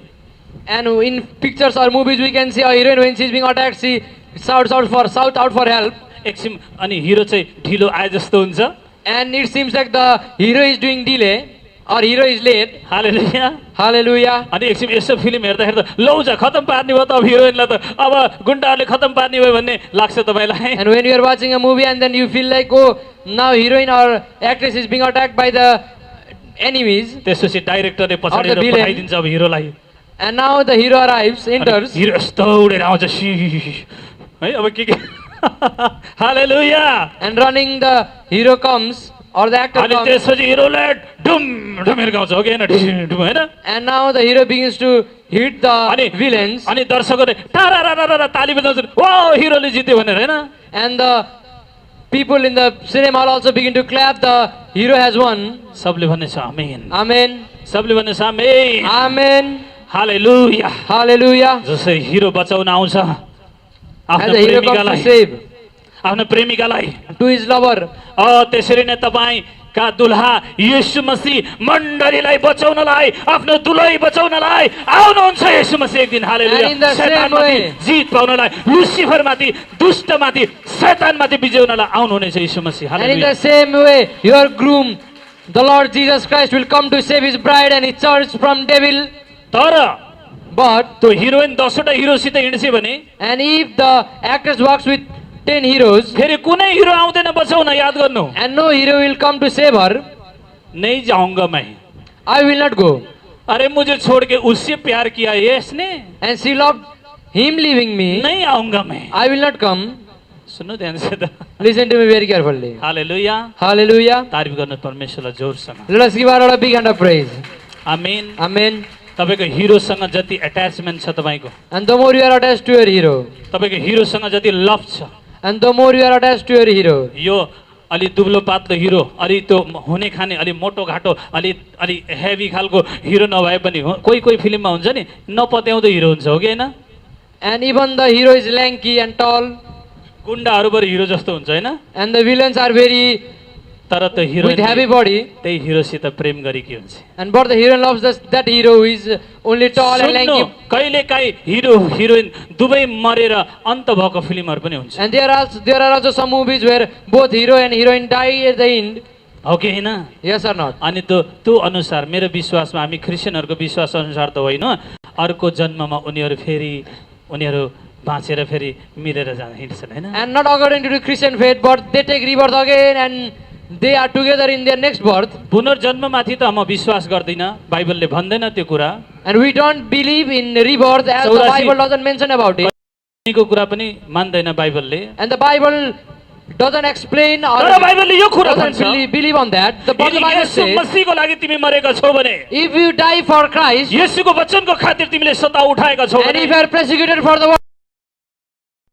And in pictures or movies we can see a heroine when she is being attacked, she shouts out for help. एकछिन अनि हिरो चाहिँ ढिलो आए जस्तो हुन्छ। And it seems like the hero is doing delay or hero is late. Hallelujah. Hallelujah. अनि एकछिन यसो फिल्म हेर्दा हेर्दा लौ जा खतम पार्ने भयो त अब हिरोइनलाई त अब गुन्डाहरूले खतम पार्ने भयो भन्ने लाग्छ तपाईँलाई। And when you are watching a movie and then you feel like, oh, now heroine or actress is being attacked by the enemies. त्यसपछि डाइरेक्टरले Or पछाडि the villain. पठाइदिन्छ अब हिरोलाई। And now the hero arrives, enters. Hero यस्तो उडेर आउँछ है अब के हालेलुया। And running the hero comes or the actor अनि comes. त्यसपछि हिरोले डुम डुम हिर्काउँछ हो कि होइन ढिम होइन। And now the hero begins to hit the villains. अनि दर्शकहरूले टारा ताली बजाउँछन् ओ हिरोले जित्यो भनेर होइन। And the people in the cinema hall also begin to clap. The hero has won. सबले भन्नेछ आमेन। Amen. सबले भन्नेछ आमेन। Amen. हालेलुया। Hallelujah. जसै हिरो बचाउन आउँछ As आफ्नो the hero comes to प्रेमिकालाई save आफ्नो प्रेमिकालाई to his lover. त्यसरी नै तपाईँ का दुल्हा येशू मसीह मण्डलीलाई बचाउनलाई आफ्नो दुलै बचाउनलाई आउनुहुन्छ येशू मसीह एक दिन हालेलुया And in the same शैतानमाथि way- जित पाउनलाई लुसिफरमाथि दुष्टमाथि शैतानमाथि विजयउनलाई आउनुहुनेछ येशू मसीह And in hallelujah the same way, your groom, the Lord Jesus Christ, will come to save his bride and his church from devil. तर But, त्यो हिरोइन 10वटा हिरोसित हिँड्छ भने and if the actress walks with 10 heroes, फेरि कुनै हिरो आउँदैन बचाउन याद गर्नु and no hero will come to save her, नहीं जाऊंगा मैं I will not go. अरे मुझे छोड़ के उससे प्यार किया है इसने And she loved him leaving me, नहीं आऊंगा मैं I will not come. सुन्नु ध्यान से त Listen to me very carefully. Hallelujah Hallelujah. तारिफ गर्नु परमेश्वरलाई जोरसँग Let us give our Lord a big hand of praise. Amen Amen. तपाईको हिरोसँग जति एट्याचमेन्ट छ तपाईको And the more you are attached to your hero, तपाईको हिरोसँग जति लभ छ and the more you are attached to your hero, यो अलि दुब्लो पातलो हिरो अलि त्यो हुने खाने अलि मोटो घाटो अलि हेभी खालको हिरो नभए पनि कोही कोही फिल्ममा हुन्छ नि नपत्याउँदो हिरो हुन्छ हो कि होइन and even the hero is lanky and tall, गुन्डाहरूबाट हिरो जस्तो हुन्छ होइन and the villains are very तर त्यो हिरो with heavy body, त्यही हिरोसित प्रेम गरेकी हुन्छ and but the hero loves that hero who is only tall and सुन्नु lanky. कहिलेकाहीँ हिरो हिरोइन दुवै मरेर अन्त भएको फिल्महरू पनि हुन्छ And there are also some movies where both hero and heroine die at the end. हो कि होइन Yes or not? अनि त्यो अनुसार मेरो विश्वासमा हामी क्रिस्चियनहरूको विश्वास अनुसार त होइन अर्को जन्ममा उनीहरू बाँचेर फेरि मिलेर जान हिँड्छन् होइन And not according to the Christian faith, but they take rebirth again and they are together in their next birth. पुनर्जन्ममाथि त म विश्वास गर्दिनँ बाइबलले भन्दैन त्यो कुरा And we don't believe in rebirth as the 84 Bible doesn't mention about it. को कुरा पनि मान्दैन बाइबलले And the Bible doesn't explain or तर बाइबलले यो कुरा doesn't भन्छ believe on that. The यदि Bible येशू says, मसीहको लागि तिमी मरेका छौ भने if you die for Christ येशूको वचनको खातिर तिमीले सता उठाएका छौ and if भने you are persecuted for the word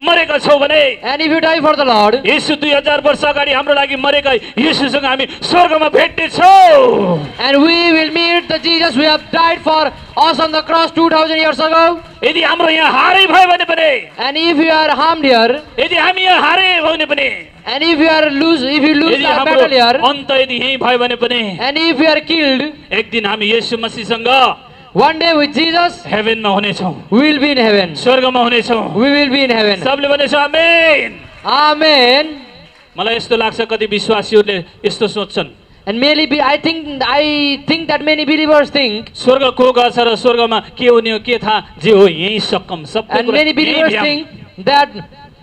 मरेका छौ भने and if you die for the Lord, येशू 2000 वर्ष अगाडि हाम्रो लागि मरेका येशूसँग हामी स्वर्गमा भेट्ने छौँ and we will meet the Jesus who have died for us on the cross 2000 years ago. यदि हाम्रो यहाँ हारै भयो भने पनि And if you are harmed here, यदि हामी यहाँ हारे भने पनि and if you lose यदि the हाम्रो battle here, अन्त यदि यही भयो भने पनि and if you are killed, एक दिन हामी येशू मसीहसँग one day with Jesus, हेभेनमा हुनेछौँ we will be in heaven. स्वर्गमा हुनेछौँ We will be in heaven. सबले भनेछ आमेन Amen. मलाई यस्तो लाग्छ कति विश्वासीहरूले यस्तो सोच्छन् And I think that many believers think, स्वर्ग को गछ र स्वर्गमा के हुने हो के थाहा जे हो यही सकम सबै and कुरा many यही believers भ्याम। think that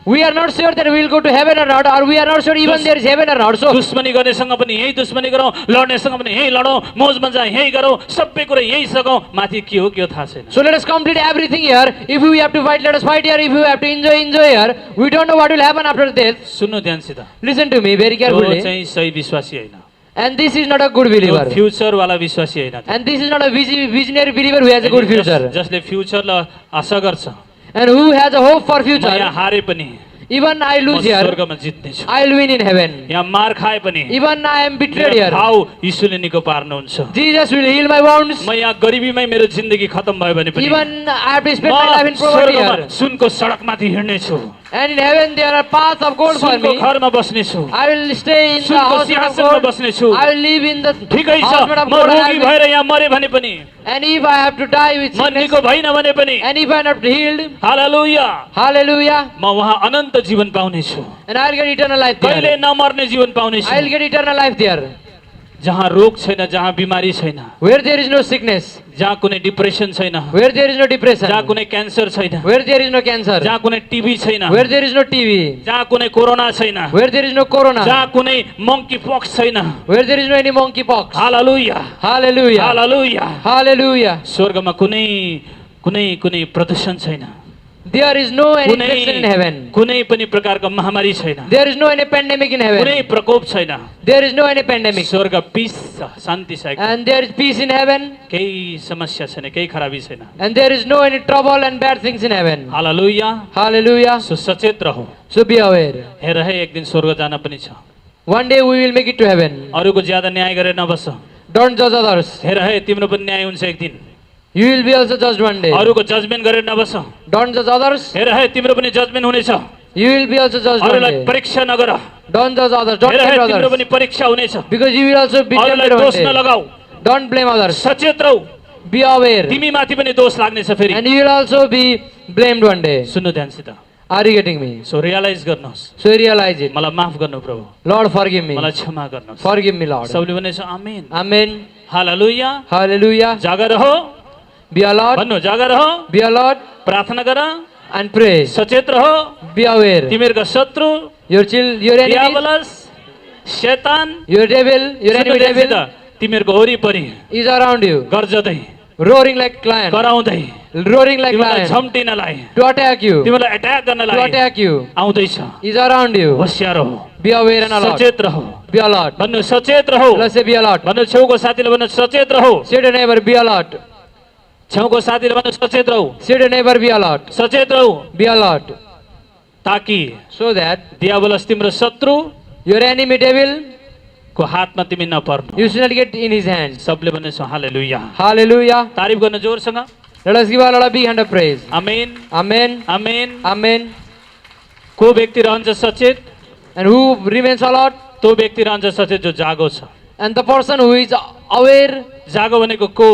we are not sure that we will go to heaven or not, or we are not sure even there is heaven or not. So, दुश्मनी गर्नेसँग पनि यही दुश्मनी गरौँ लड्नेसँग पनि यही लडौँ मोज मजा यही गरौँ सबै कुरा यही सकौँ माथि के हो के थाहा छैन so let us complete everything here. If we have to fight, let us fight here. If we have to enjoy here. We don't know what will happen after death. सुन्नु ध्यानसित Listen to me very त्यो carefully. चाहिँ सही विश्वासी होइन And this is not a good त्यो believer. फ्युचरवाला विश्वासी होइन त्यो। And this is not a visionary believer who has a good future. जसले फ्युचरलाई आशा गर्छ And who has a hope for म यहाँ future. हारे पनि Even I म lose here, स्वर्गमा जित्नेछु I will win in heaven. यहाँ मार खाए पनि Even I am betrayed मेरो here, घाउ यीशुले निको पार्नुहुन्छ Jesus will heal my wounds. म यहाँ गरिबीमै मेरो जिन्दगी खतम भयो भने पनि Even I have to spend म my life in poverty स्वर्गमा here. सुनको सडकमाथि हिँड्नेछु And in heaven there are paths of gold for सुनको me. घरमा बस्नेछु I will stay in the सुनको house of सिंहासनमा gold. बस्नेछु I will live in the ठिकै छ house made of म gold. रोगी भएर यहाँ मरे भने पनि And if I have to die with म sickness, निको भइन भने पनि and if I am not healed, hallelujah hallelujah, म वहाँ अनन्त जीवन पाउनेछु and I will get eternal life कहिले there. नमर्ने जीवन I will पाउनेछु get eternal life there. जहाँ रोग छैन जहाँ बिमारी छैन Where there is no sickness, जहाँ कुनै डिप्रेसन छैन where there is no depression, जहाँ कुनै क्यान्सर छैन where there is no cancer, जहाँ कुनै टिभी छैन where there is no TB, जहाँ कुनै कोरोना छैन where there is no corona, जहाँ कुनै मंकी पक्स छैन where there is no any monkeypox. Hallelujah Hallelujah. Hallelujah Hallelujah. स्वर्गमा कुनै प्रदूषण छैन There is no any infection in heaven. कुनै पनि प्रकारको महामारी छैन There is no any pandemic in कुनै heaven. प्रकोप छैन There is no any pandemic. स्वर्ग पिस छ शान्ति छ एकदम। And there is peace in heaven. केही समस्या छैन केही खराबी छैन And there is no any trouble and bad things in heaven. Hallelujah Hallelujah. So सचेत रहो So be aware. हेर है एक दिन स्वर्ग जान पनि छ One day we will make it to heaven. अरूको ज्यादा न्याय गरेर नबस Don't judge others. हेर है तिम्रो पनि न्याय हुन्छ एक दिन You will be also judged one day. अरूको जजमेन्ट गरेर नबस Don't judge others. हेर है तिम्रो पनि जजमेन्ट हुनेछ You will be also judged one अरूलाई day. परीक्षा नगर Don't judge others. Don't हेर tempt तिम्रो others. पनि परीक्षा हुनेछ Because you will also be अरूलाई tempted one दोष day. नलगाऊ Don't blame others. सचेत रहौ Be aware. तिमी माथि पनि दोष लाग्नेछ फेरि And you will also be blamed one day. सुन्नु ध्यानसित Are you getting me? So realize गर्नुहोस् So realize it. मलाई माफ गर्नु प्रभु Lord, forgive me. मलाई क्षमा गर्नुहोस् Forgive me, Lord. सबले भनेछ आमेन Amen. हालेलुया Hallelujah. जागर रहो Be alert. भन्नु जागर रहो Be alert प्रार्थना गर and pray. सचेत रहो Be aware. तिमीहरूका शत्रु Your enemy, दियावलस शैतान your devil, your सुन्नु enemy ध्यानसित devil तिमीहरूको वरिपरि is around you, गर्जदै roaring like lion, कराउँदै roaring like तिमीलाई lion, झम्टिनलाई to attack you, तिमीलाई एट्याक to गर्नलाई attack you, आउँदैछ is around you. होशियार रहो Be aware and alert. सचेत रहो Be alert. भन्नु सचेत रहो Let's say be alert. भन्नु छेउको साथीले भन्नु सचेत रहो Say to your neighbor, be alert. छेउको साथीले भन्नु सचेत रहो Say to your neighbor, be alert. सचेत रहो Be alert. ताकि So that दियावलस तिम्रो शत्रु your enemy devil, को हातमा तिमी नपर्नु you should not get in his hands. सबले भन्ने छ हालेलुया Hallelujah. तारिफ गर्न जोरसँग Let us give our Lord a big hand of praise. Amen Amen. Amen Amen. को व्यक्ति रहन्छ सचेत And who remains alert? त्यो व्यक्ति रहन्छ सचेत जो जागो छ And the person who is aware, जागो भनेको को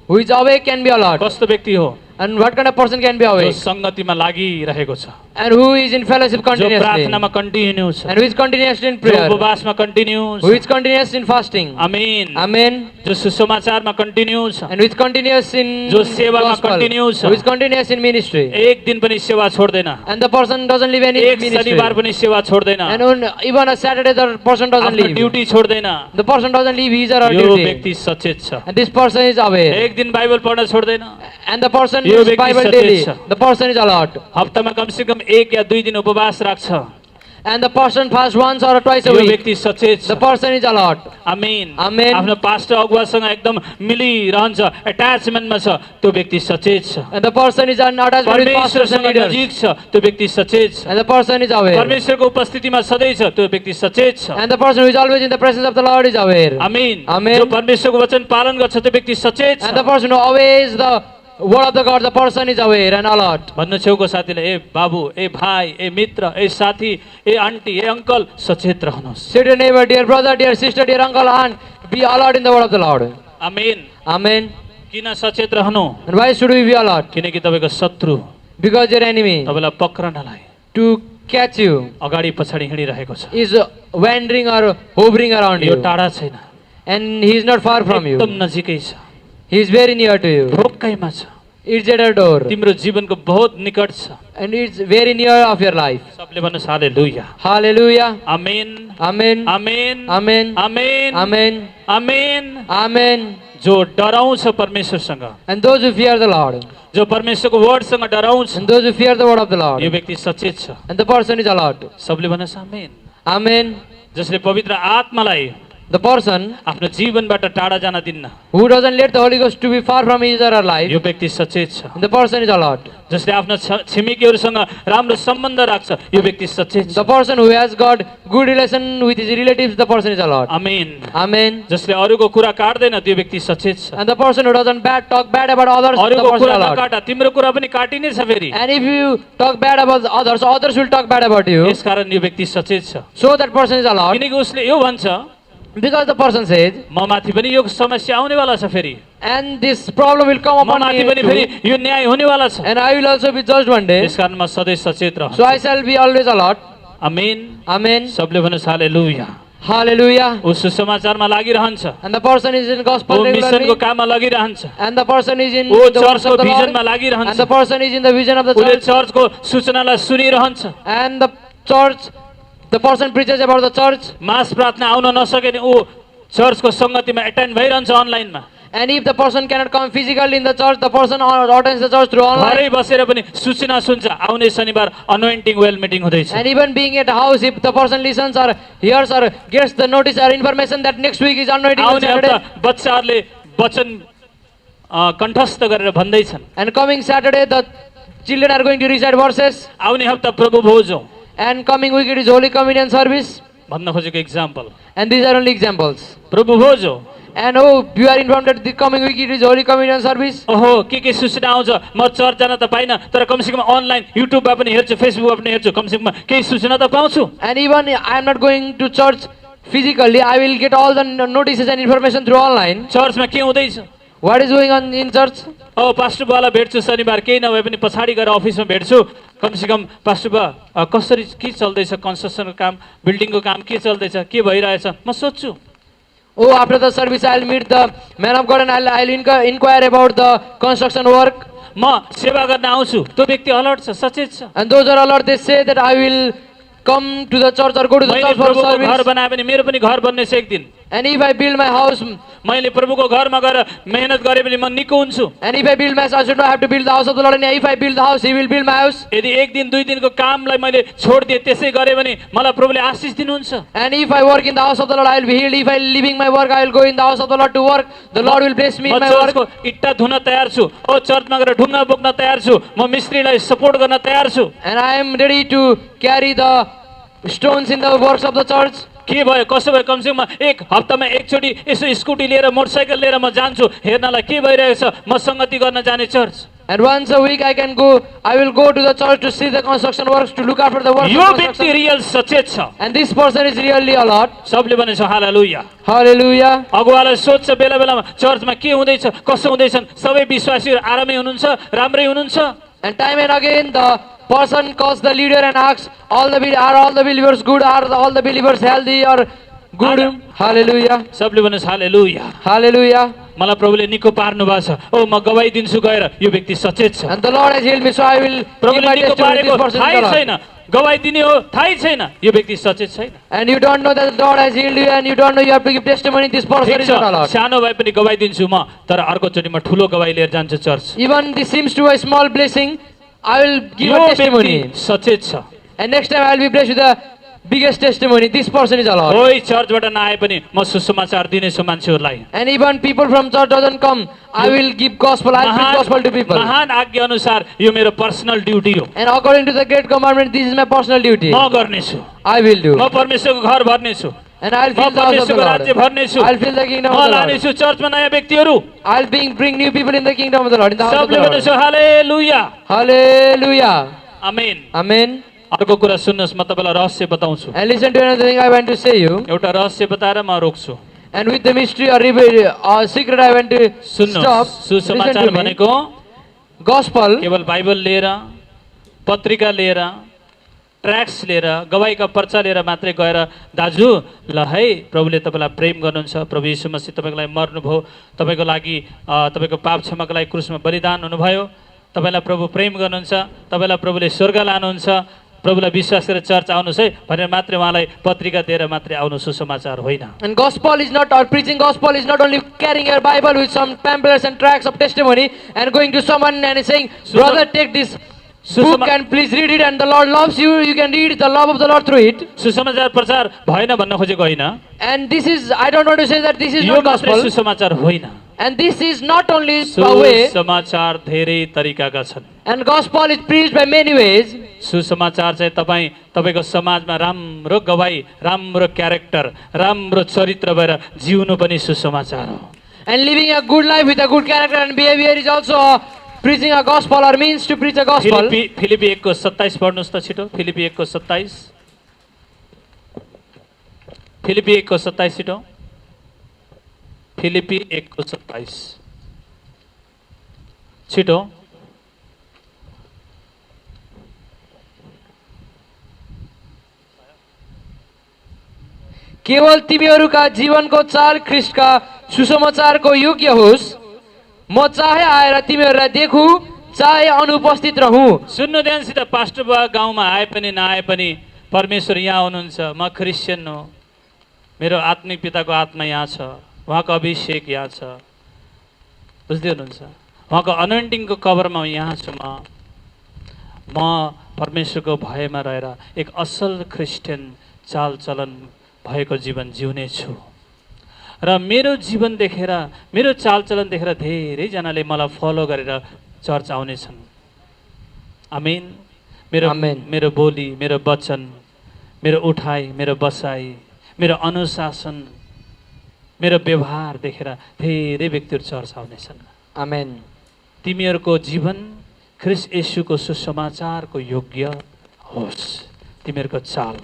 who is awake can be alert. कस्तो व्यक्ति हो And what kind of person can be जो awake? संगतिमा लागिरहेको छ And who is in fellowship जो continuously? प्रार्थनामा कन्टिन्यू छ And who is continuously in जो prayer? उपवासमा continue Who is continuous in fasting? Amen Amen. जो सुसमाचारमा कन्टिन्यू छ And who is continuous in जो सेवामा gospel? कन्टिन्यू छ Who is continuous in ministry? एक दिन पनि सेवा छोड्दैन And the person doesn't leave any एक ministry. शनिबार पनि सेवा छोड्दैन And even a Saturday, the person doesn't आफ्नो leave. ड्युटी छोड्दैन The person doesn't leave his or her यो duty. व्यक्ति सचेत छ And this person is aware. एक दिन बाइबल पढ्न छोड्दैन And the person यो reads व्यक्ति Bible सचेत daily. छ। The person is alert. हप्तामा कमसेकम 1 या 2 दिन उपवास राख्छ And the person fasts once or twice a यो week. व्यक्ति सचेत The छ person is alert. Amen Amen. आफ्नो पास्टर अगुवासँग एकदम मिलिरहन्छ एट्याचमेन्टमा छ त्यो व्यक्ति सचेत छ And the person is attached with pastors and परमेश्वरसँग leaders. नजिक छ त्यो व्यक्ति सचेत छ And the person is aware. परमेश्वरको उपस्थितिमा सधैँ छ त्यो व्यक्ति सचेत छ And the person who is always in the presence of the Lord is aware. Amen Amen. जो परमेश्वरको वचन पालन गर्छ त्यो व्यक्ति सचेत And the छ person who obeys the word of the God, the person is aware and alert. भन्नु छेउको साथीले ए बाबु ए भाइ ए मित्र ए साथी ए आन्टी ए अङ्कल सचेत रहनुहोस् Say to your neighbor, dear brother, dear sister, dear uncle, aunt, be alert in the word of the Lord. Amen Amen. किन सचेत रहनु And why should we be alert? किनकि तपाईँको शत्रु Because your enemy, तपाईँलाई पक्रनलाई to catch you, अगाडि पछाडि हिँडिरहेको छ is wandering or hovering around यो you. टाढा छैन And he is not far from you. एकदम नजिकै छ He is very near to you. रोक्कैमा छ It's at your door. तिम्रो जीवनको बहुत निकट छ And it's very near of your life. सबले भन्नुहोस् हालेलुया Hallelujah. आमेन Amen. आमेन Amen. आमेन Amen. आमेन Amen. जो डराउँछ परमेश्वरसँग And those who fear the Lord. जो परमेश्वरको वर्डसँग डराउँछ And those who fear the word of the यो Lord. व्यक्ति सचेत छ And the person is alert. सबले भन्नुहोस् आमेन Amen. जसले पवित्र आत्मालाई The person आफ्नो जीवनबाट टाढा जान दिन्न who doesn't let the Holy Ghost to be far from his or her life. यो व्यक्ति सचेत छ And the person is alert. जसले आफ्नो छिमेकीहरूसँग राम्रो सम्बन्ध राख्छ यो व्यक्ति सचेत The छ person who has got good relation with his relatives, the person is alert. Amen Amen. जसले अरूको कुरा काट्दैन त्यो व्यक्ति सचेत छ And the person who doesn't talk bad about others, the अरूको person is कुरा alert. नकाट तिम्रो कुरा पनि काटिनेछ फेरि And if you talk bad about others, others will talk bad about you. यसकारण यो व्यक्ति सचेत छ So that person is alert. किनकि उसले यो भन्छ Because the person says, म माथि पनि यो समस्या आउनेवाला छ फेरि and this problem will come म upon माथि me पनि फेरि too, यो न्याय हुनेवाला छ and I will also be judged one day. यसकारण म सधैँ सचेत रहन्छु So I shall be always alert. Amen Amen. सबले भन्नुहोस् हालेलुया Hallelujah. ऊ सुसमाचारमा लागिरहन्छ And the person is in gospel ऊ मिसनको regularly. काममा लगिरहन्छ And the person is in ऊ the works चर्चको of the भिजनमा Lord. लागिरहन्छ And the person is in the vision of the उसले church. चर्चको सूचनालाई सुनिरहन्छ And the person preaches about the church. मास प्रार्थना आउन नसके नि ऊ चर्चको सङ्गतिमा एटेन्ड भइरहन्छ अनलाइनमा And if the person cannot come physically in the church, the person attends the church through online. घरै बसेर पनि सूचना सुन्छ आउने शनिबार अनोइन्टिङ वेल मिटिङ हुँदैछ And even being at house, if the person listens or hears or gets the notice or information that next week is anointing on आउने हप्ता Saturday, बच्चाहरूले वचन कण्ठस्थ गरेर भन्दैछन् and coming Saturday the children are going to recite verses, आउने हप्ता प्रभु भोज हो and coming week it is Holy Communion service, भन्न खोजेको example and these are only examples. प्रभु भोज हो And oh, you are informed that the coming week it is Holy Communion service. ओहो के सूचना आउँछ म चर्च जान त पाइनँ तर कमसेकम अनलाइन युट्युबमा पनि हेर्छु फेसबुकमा पनि हेर्छु कमसेकम केही सूचना त पाउँछु And even I am not going to church physically, I will get all the notices and information through online. चर्चमा के हुँदैछ What is going on in church? ओ पास्टर बुवालाई भेट्छु शनिबार केही नभए पनि पछाडि गएर अफिसमा भेट्छु कमसेकम पास्टर बुवा कसरी के चल्दैछ कन्स्ट्रक्सनको काम बिल्डिङको काम के चल्दैछ के भइरहेछ म सोध्छु Oh, after the service, I'll meet the man of God and I'll inquire about the construction work. म सेवा गर्न आउँछु त्यो व्यक्ति अलर्ट छ सचेत छ And those are alert, they say that I will come to the church or go to the मैले church for प्रभुको घर service. बनाए भने मेरो पनि घर बन्नेछ एक दिन And if I build my house, मैले प्रभुको घरमा गएर मेहनत गरेँ भने म निको हुन्छु and if I build my house, I should not have to build the house of the Lord. And if I build the house, He will build my house. यदि एक दिन दुई दिनको कामलाई मैले छोडिदिएँ त्यसै गरेँ भने मलाई प्रभुले आशिष दिनुहुन्छ And if I work in the house of the Lord, I will be healed. If I leaving my work, I will go in the house of the Lord to work. The Lord will bless me म in my चर्चको work. इट्टा धुन तयार छु ओ चर्चमा गएर ढुङ्गा बोक्न तयार छु म मिस्त्रीलाई सपोर्ट गर्न तयार छु And I am ready to carry the stones in the works of the church. के भयो कसो भयो कमसेकम म एक हप्तामा एकचोटि यसो स्कुटी लिएर मोटरसाइकल लिएर म जान्छु हेर्नलाई के भइरहेको छ म सङ्गति गर्न जाने church And once a week I will go to the church to see the construction works, to look after the works यो of व्यक्ति construction. रियल सचेत छ And this person is really a lot. सबले भनेछ हालेलुया Hallelujah. अगुवालाई सोध्छ बेला बेलामा चर्चमा के हुँदैछ कसो हुँदैछन् सबै विश्वासीहरू आरामै हुनुहुन्छ राम्रै हुनुहुन्छ And time and again the person calls the leader and asks, are all the believers good? Are all the believers healthy or good? Hallelujah. सबले भनेछ हालेलुया Hallelujah. मलाई प्रभुले निको पार्नु भएको छ ओ म गवाई दिन्छु गएर यो व्यक्ति सचेत छ And the Lord has healed me, so I will give प्रभुले my निको testimony. पारेको This person is थाहै the Lord. छैन गवाई दिने हो थाहै छैन यो व्यक्ति सचेत छैन And you don't know that the Lord has healed you, and you don't know you have to give testimony. This person ठिक is not a छ Lord. सानो भए पनि गवाई दिन्छु म तर अर्कोचोटि म ठुलो गवाई लिएर जान्छु church Even this seems to be a small blessing, I will give यो a व्यक्ति testimony. सचेत छ And next time I will be blessed with the biggest testimony. This person is a Lord. कोही चर्चबाट नआए पनि म सुसमाचार दिनेछु मान्छेहरूलाई And even people from church doesn't come, I will give gospel. I will preach gospel to people. महान आज्ञा अनुसार यो मेरो पर्सनल ड्युटी हो And according to the great commandment, this is my personal duty. म गर्नेछु I will do. म परमेश्वरको घर भर्नेछु And I will म fill the house of the परमेश्वरको राज्य Lord. भर्नेछु I will fill the kingdom म of the Lord. लानेछु चर्चमा नयाँ व्यक्तिहरू I will bring new people in the kingdom of the Lord, in the house of the सबले Lord. भनेछु हालेलुया Hallelujah. आमेन Amen. अर्को कुरा सुन्नुहोस् म तपाईँलाई रहस्य बताउँछु And listen to another thing I want to say you. एउटा रहस्य बताएर म रोक्छु And with the mystery or secret I want to stop. सुन्नुहोस् Listen सुसमाचार to me. भनेको Gospel, केवल बाइबल लिएर पत्रिका लिएर ट्र्याक्स लिएर गवाईका पर्चा लिएर मात्रै गएर दाजु ल है प्रभुले तपाईँलाई प्रेम गर्नुहुन्छ प्रभु यीशु मसीह तपाईँको लागि मर्नुभयो तपाईँको लागि तपाईँको पाप क्षमाको लागि क्रुसमा बलिदान हुनुभयो तपाईँलाई प्रभु प्रेम गर्नुहुन्छ तपाईँलाई प्रभुले स्वर्ग लानुहुन्छ प्रभुलाई विश्वास गरेर चर्च आउनुहोस् है भनेर मात्रै उहाँलाई पत्रिका दिएर मात्रै आउनु सुसमाचार होइन and gospel is not, or preaching gospel is not only carrying your Bible with some pamphlets and tracts of testimony and going to someone and saying, brother, take this book and please read it, and the Lord loves you, you can read the love of the Lord through it. सुसमाचार प्रचार भएन भन्न खोजेको होइन And this is, I don't want to say that this is यो not मात्रै gospel. सुसमाचार होइन And this is not only a way, सुसमाचार धेरै तरिकाका छन् and gospel is preached by many ways. सुसमाचार चाहिँ तपाईँको समाजमा राम्रो गवाई राम्रो क्यारेक्टर राम्रो चरित्र भएर जिउनु पनि सुसमाचार हो And living a good life with a good character and behavior is also preaching a gospel, or means to preach a gospel. Philippi 1:27 पढ्नुहोस् त छिटो फिलिपी 1:27 फिलिपी 1:27 छिटो फिलिपी 1:27 छिटो केवल तिमीहरूका जीवनको चाल ख्रीष्टका सुसमाचारको योग्य होस्। म चाहे आएर तिमीहरूलाई देखु, चाहे अनुपस्थित रहूँ। सुन्नु ध्यानसित पास्टर बा गाउँमा आए पनि नआए पनि परमेश्वर यहाँ हुनुहुन्छ म क्रिस्चियन हो मेरो आत्मिक पिताको आत्मा यहाँ छ उहाँको अभिषेक यहाँ छ बुझ्दै हुनुहुन्छ उहाँको अनोइन्टिङको कभरमा यहाँ छु म परमेश्वरको भयमा रहेर एक असल क्रिस्चियन चालचलन भएको जीवन जिउने छु र मेरो जीवन देखेर मेरो चालचलन देखेर धेरैजनाले मलाई फलो गरेर चर्च आउनेछन् आमेन आमेन। मेरो बोली मेरो वचन मेरो उठाइ मेरो बसाइ मेरो अनुशासन मेरो व्यवहार देखेर धेरै व्यक्तिहरू चर्च आउनेछन्। Amen. तिमीहरूको जीवन ख्रीष्ट येशूको सुसमाचारको योग्य होस्। तिमीहरूको चाल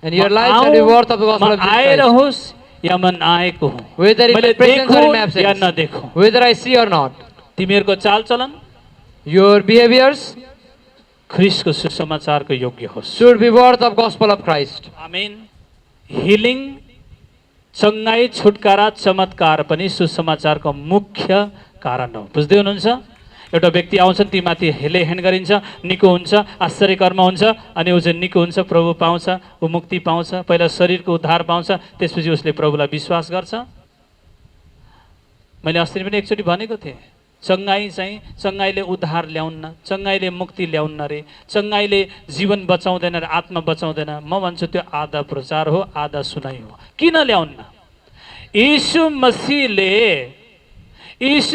And your life shall be worth of the gospel of म आएर Jesus Christ. होस् या म नआएको हुँ, Whether in my मैले presence or in my देखौँ yeah absence. नदेखौँ, Whether I see or not. तिमीहरूको चालचलन Your behaviors ख्रीष्टको सुसमाचारको योग्य होस्। should be worth of gospel of Christ. Amen. Healing, चङ्गाई, छुटकारा, चमत्कार पनि सुसमाचारको मुख्य कारण हो। बुझ्दै हुनुहुन्छ? एउटा व्यक्ति आउँछन्, ती माथि हेले हेन गरिन्छ, निको हुन्छ, आश्चर्य कर्म हुन्छ, अनि ऊ चाहिँ निको हुन्छ, प्रभु पाउँछ, ऊ मुक्ति पाउँछ, पहिला शरीरको उद्धार पाउँछ, त्यसपछि उसले प्रभुलाई विश्वास गर्छ। मैले अस्ति पनि एकचोटि भनेको थिएँ, चङ्गाईले उद्धार ल्याउन्न, चङ्गाईले मुक्ति ल्याउन्न रे, चङ्गाईले जीवन बचाउँदैन र आत्मा बचाउँदैन। म भन्छु त्यो आधा प्रचार हो, आधा सुनाइ हो। किन ल्याउन्न? यीशु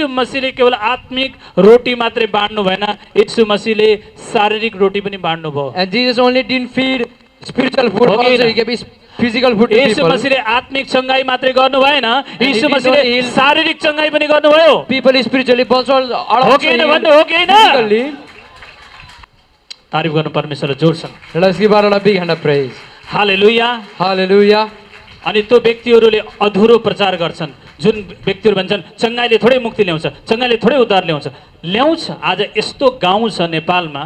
मसीहले केवल आत्मिक रोटी मात्रै बाँड्नु भएन, यीशु मसीहले शारीरिक रोटी पनि बाँड्नु भयो। And Jesus only didn't feed spiritual food, Okay, also na. he gave his physical food to यीशु people. मसीहले आत्मिक चङ्गाई मात्रै गर्नु भएन, यीशु did मसीहले not heal- शारीरिक चङ्गाई पनि गर्नुभयो। People spiritually, but also हो कि होइन भन्नु, हो कि होइन? physically. तारिफ गर्नु परमेश्वरलाई जोडसँग। Let us give our Lord a big hand of praise. Hallelujah. Hallelujah. अनि त्यो व्यक्तिहरूले अधुरो प्रचार गर्छन्, जुन व्यक्तिहरू भन्छन् चङ्गाईले थोरै मुक्ति ल्याउँछ, चङ्गाईले थोरै उद्धार ल्याउँछ। आज यस्तो गाउँ छ नेपालमा,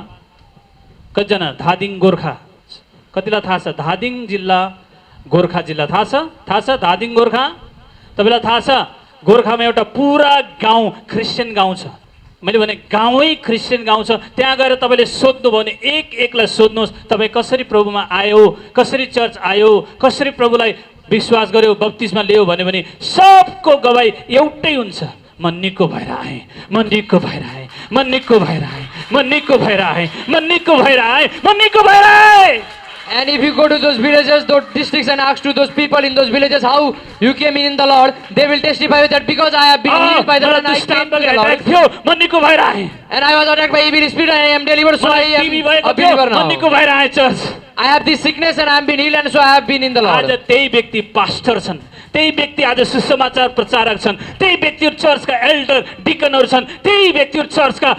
कतिजना धादिङ गोर्खा, कतिलाई थाहा छ? धादिङ जिल्ला गोर्खा जिल्ला थाहा छ? धादिङ गोर्खा तपाईँलाई थाहा छ? गोर्खामा एउटा पुरा गाउँ क्रिस्चियन गाउँ छ। मैले भने गाउँै क्रिस्चियन गाउँ छ। त्यहाँ गएर तपाईँले सोध्नुभयो भने एक एकलाई सोध्नुहोस्, तपाईँ कसरी प्रभुमा आयो, कसरी चर्च आयो, कसरी प्रभुलाई विश्वास गर्यो, बप्तिस्मा लियो भने सबको गवाई एउटै हुन्छ, म निको भएर आएँ, म निको भएर आएँ, म निको भएर आएँ, म निको भएर आएँ, म निको भएर आएँ, म निको भएर आएँ। And if you go to those villages, those districts, and ask to those people in those villages how you came in the Lord, they will testify that because I have been healed by the Lord, and I came to the Lord. म निको भएर आएँ। And I was attacked by evil spirit and I am delivered, so I am TB भएको a थियो, believer म निको now. भएर आएँ church. I have this sickness and I am been healed, and so I have been in the आज Lord. त्यही व्यक्ति पास्टर छन्, त्यही व्यक्ति आज सुसमाचार प्रचारक छन्, त्यही व्यक्तिहरू चर्चका एल्डर डिकनहरू छन्, त्यही व्यक्तिहरू चर्चका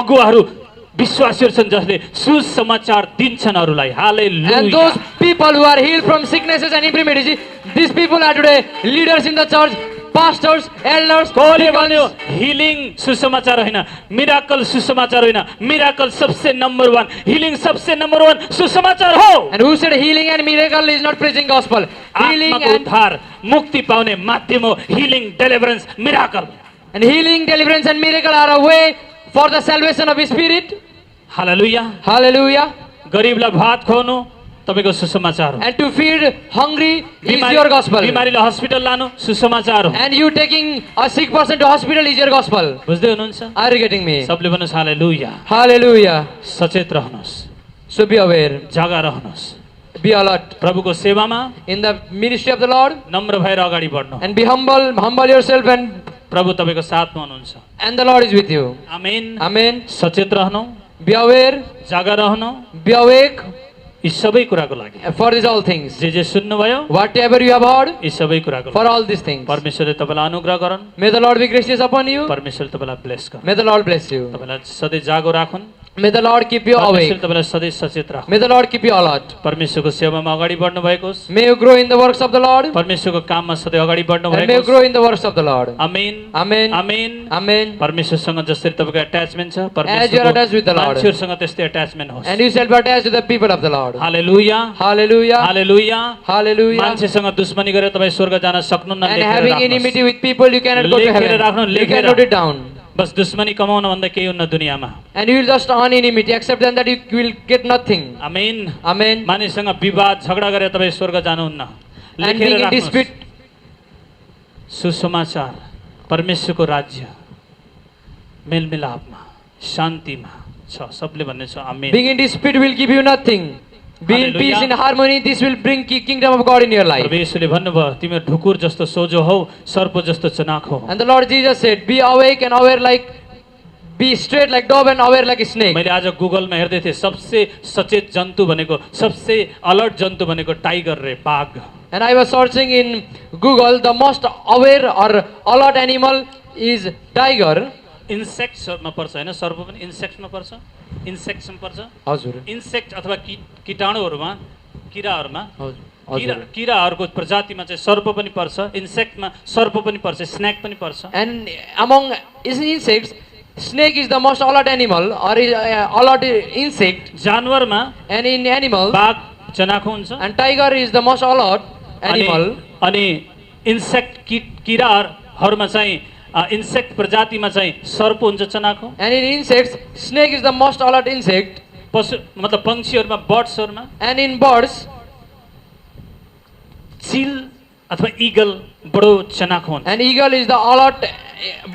अगुवाहरू विश्वासीहरू छन् जसले सुसमाचार दिन्छन् अरूलाई। And those hallelujah. people who are healed from sicknesses and infirmities, these people are today leaders in the church, pastors, elders, कसले भन्यो deacons. हिलिङ सुसमाचार होइन, मिराकल सुसमाचार होइन, मिराकल सबसे नम्बर 1, हिलिङ सबसे नम्बर 1 सुसमाचार हो। And who said healing and miracle is not preaching gospel? Healing आत्माको उद्धार मुक्ति पाउने माध्यम हो healing, deliverance, miracle. and healing, deliverance, and miracle are a way for the salvation of his spirit. Hallelujah. Hallelujah. गरिबलाई भात खुवाउनु तपाईको सुसमाचार हो। And to feed hungry is your gospel. बिमारीलाई हस्पिटल लानु सुसमाचार हो। And you taking a sick person to hospital is your gospel. बुझ्दै हुनुहुन्छ? Are you getting me? सबले भन्नुहोस् हालेलुया। Hallelujah. सचेत रहनुहोस्, So be aware. जागा रहनुहोस्, Be alert. प्रभुको सेवामा In the ministry of the Lord. नम्र भएर अगाडि बढ्नु। And be humble. Humble yourself, and प्रभु तपाईको साथमा हुनुहुन्छ। the Lord is with you. Amen. Amen. सचेत रहनु, Be aware. जागा रहनु, Be awake यी सबै कुराको लागि for these all things. जे सुन्नुभयो Whatever you have heard, यी सबै कुराको for लागि all these things. परमेश्वरले तपाईँलाई अनुग्रह गरून्, May the Lord be gracious upon you. परमेश्वरले तपाईँलाई ब्लेस गरून्, May the Lord bless you. तपाईँलाई सधैँ जागो राखुन्, May the Lord keep you परमेश्वरले awake. तपाईँलाई सधैँ सचेत राखुन्, May the Lord keep you alert. परमेश्वरको सेवामा अगाडि बढ्नु भएको होस्, May you grow in the works of the Lord. परमेश्वरको काममा सधैँ अगाडि बढ्नु And may भएको you होस्। grow in the works of the Lord. Amen Amen. Amen. Amen. परमेश्वरसँग जसरी तपाईँको एट्याचमेन्ट छ, As you are attached with the Lord. मान्छेहरूसँग त्यस्तै एट्याचमेन्ट होस्। And you shall be attached to the people of the Lord. Hallelujah, Hallelujah. Hallelujah. Hallelujah. मान्छेसँग दुश्मनी गरेर तपाईँ स्वर्ग जान सक्नुहुन्न। And लेखेर having राख्नुहोस्। enmity with people, you cannot go to लेखेर heaven. राख्नु, You लेखेर। can note it down. बस दुश्मनी कमाउन भन्दा केही हुन्न दुनियाँमा। And you will just earn enmity, except then that you will get nothing. Amen. Amen. मानिससँग विवाद झगडा गरेर तपाईँ स्वर्ग जानुहुन्न। And लेखेर being in राख्नुहोस्। dispute, सुसमाचार परमेश्वरको राज्य मेलमिलापमा शान्तिमा छ। सबले भन्ने छ आमेन। being in dispute will give you nothing. Be in peace, in harmony, this will bring kingdom of God in your life. प्रभु येशूले भन्नुभयो तिमीहरू ढुकुर जस्तो सोझो हौ, सर्प जस्तो चनाख हौ। And the Lord Jesus said, be awake and aware like Be straight like dove and aware like a snake. मैले आज गुगलमा हेर्दै थिएँ सबसे सचेत जन्तु भनेको सबसे अलर्ट जन्तु भनेको टाइगर रे बाघ And I was searching in Google, the most aware or alert animal is tiger. इन्सेक्ट्समा पर्छ होइन सर्प पनि इन्सेक्ट्समा पर्छ इन्सेक्ट्समा पर्छ हजुर इन्सेक्ट अथवा कीटाणुहरूमा किराहरूमा हजुर किराहरूको प्रजातिमा चाहिँ सर्प पनि पर्छ इन्सेक्टमा सर्प पनि पर्छ स्नेक पनि पर्छ And among insects, snake is the most alert animal or is, alert insect. जानवरमा And in animals, बाघ चनाखो हुन्छ and tiger is the most alert animal. अनि इन्सेक्ट किराहरूमा चाहिँ इन्सेक्ट प्रजातिमा चाहिँ सर्प हुन्छ चनाखो And in insects, snake is the most alert insect. पशु मतलब पंक्षीहरूमा बर्ड्सहरूमा And in birds, चिल अथवा इगल बडो चनाखो हुन्छ and eagle is the alert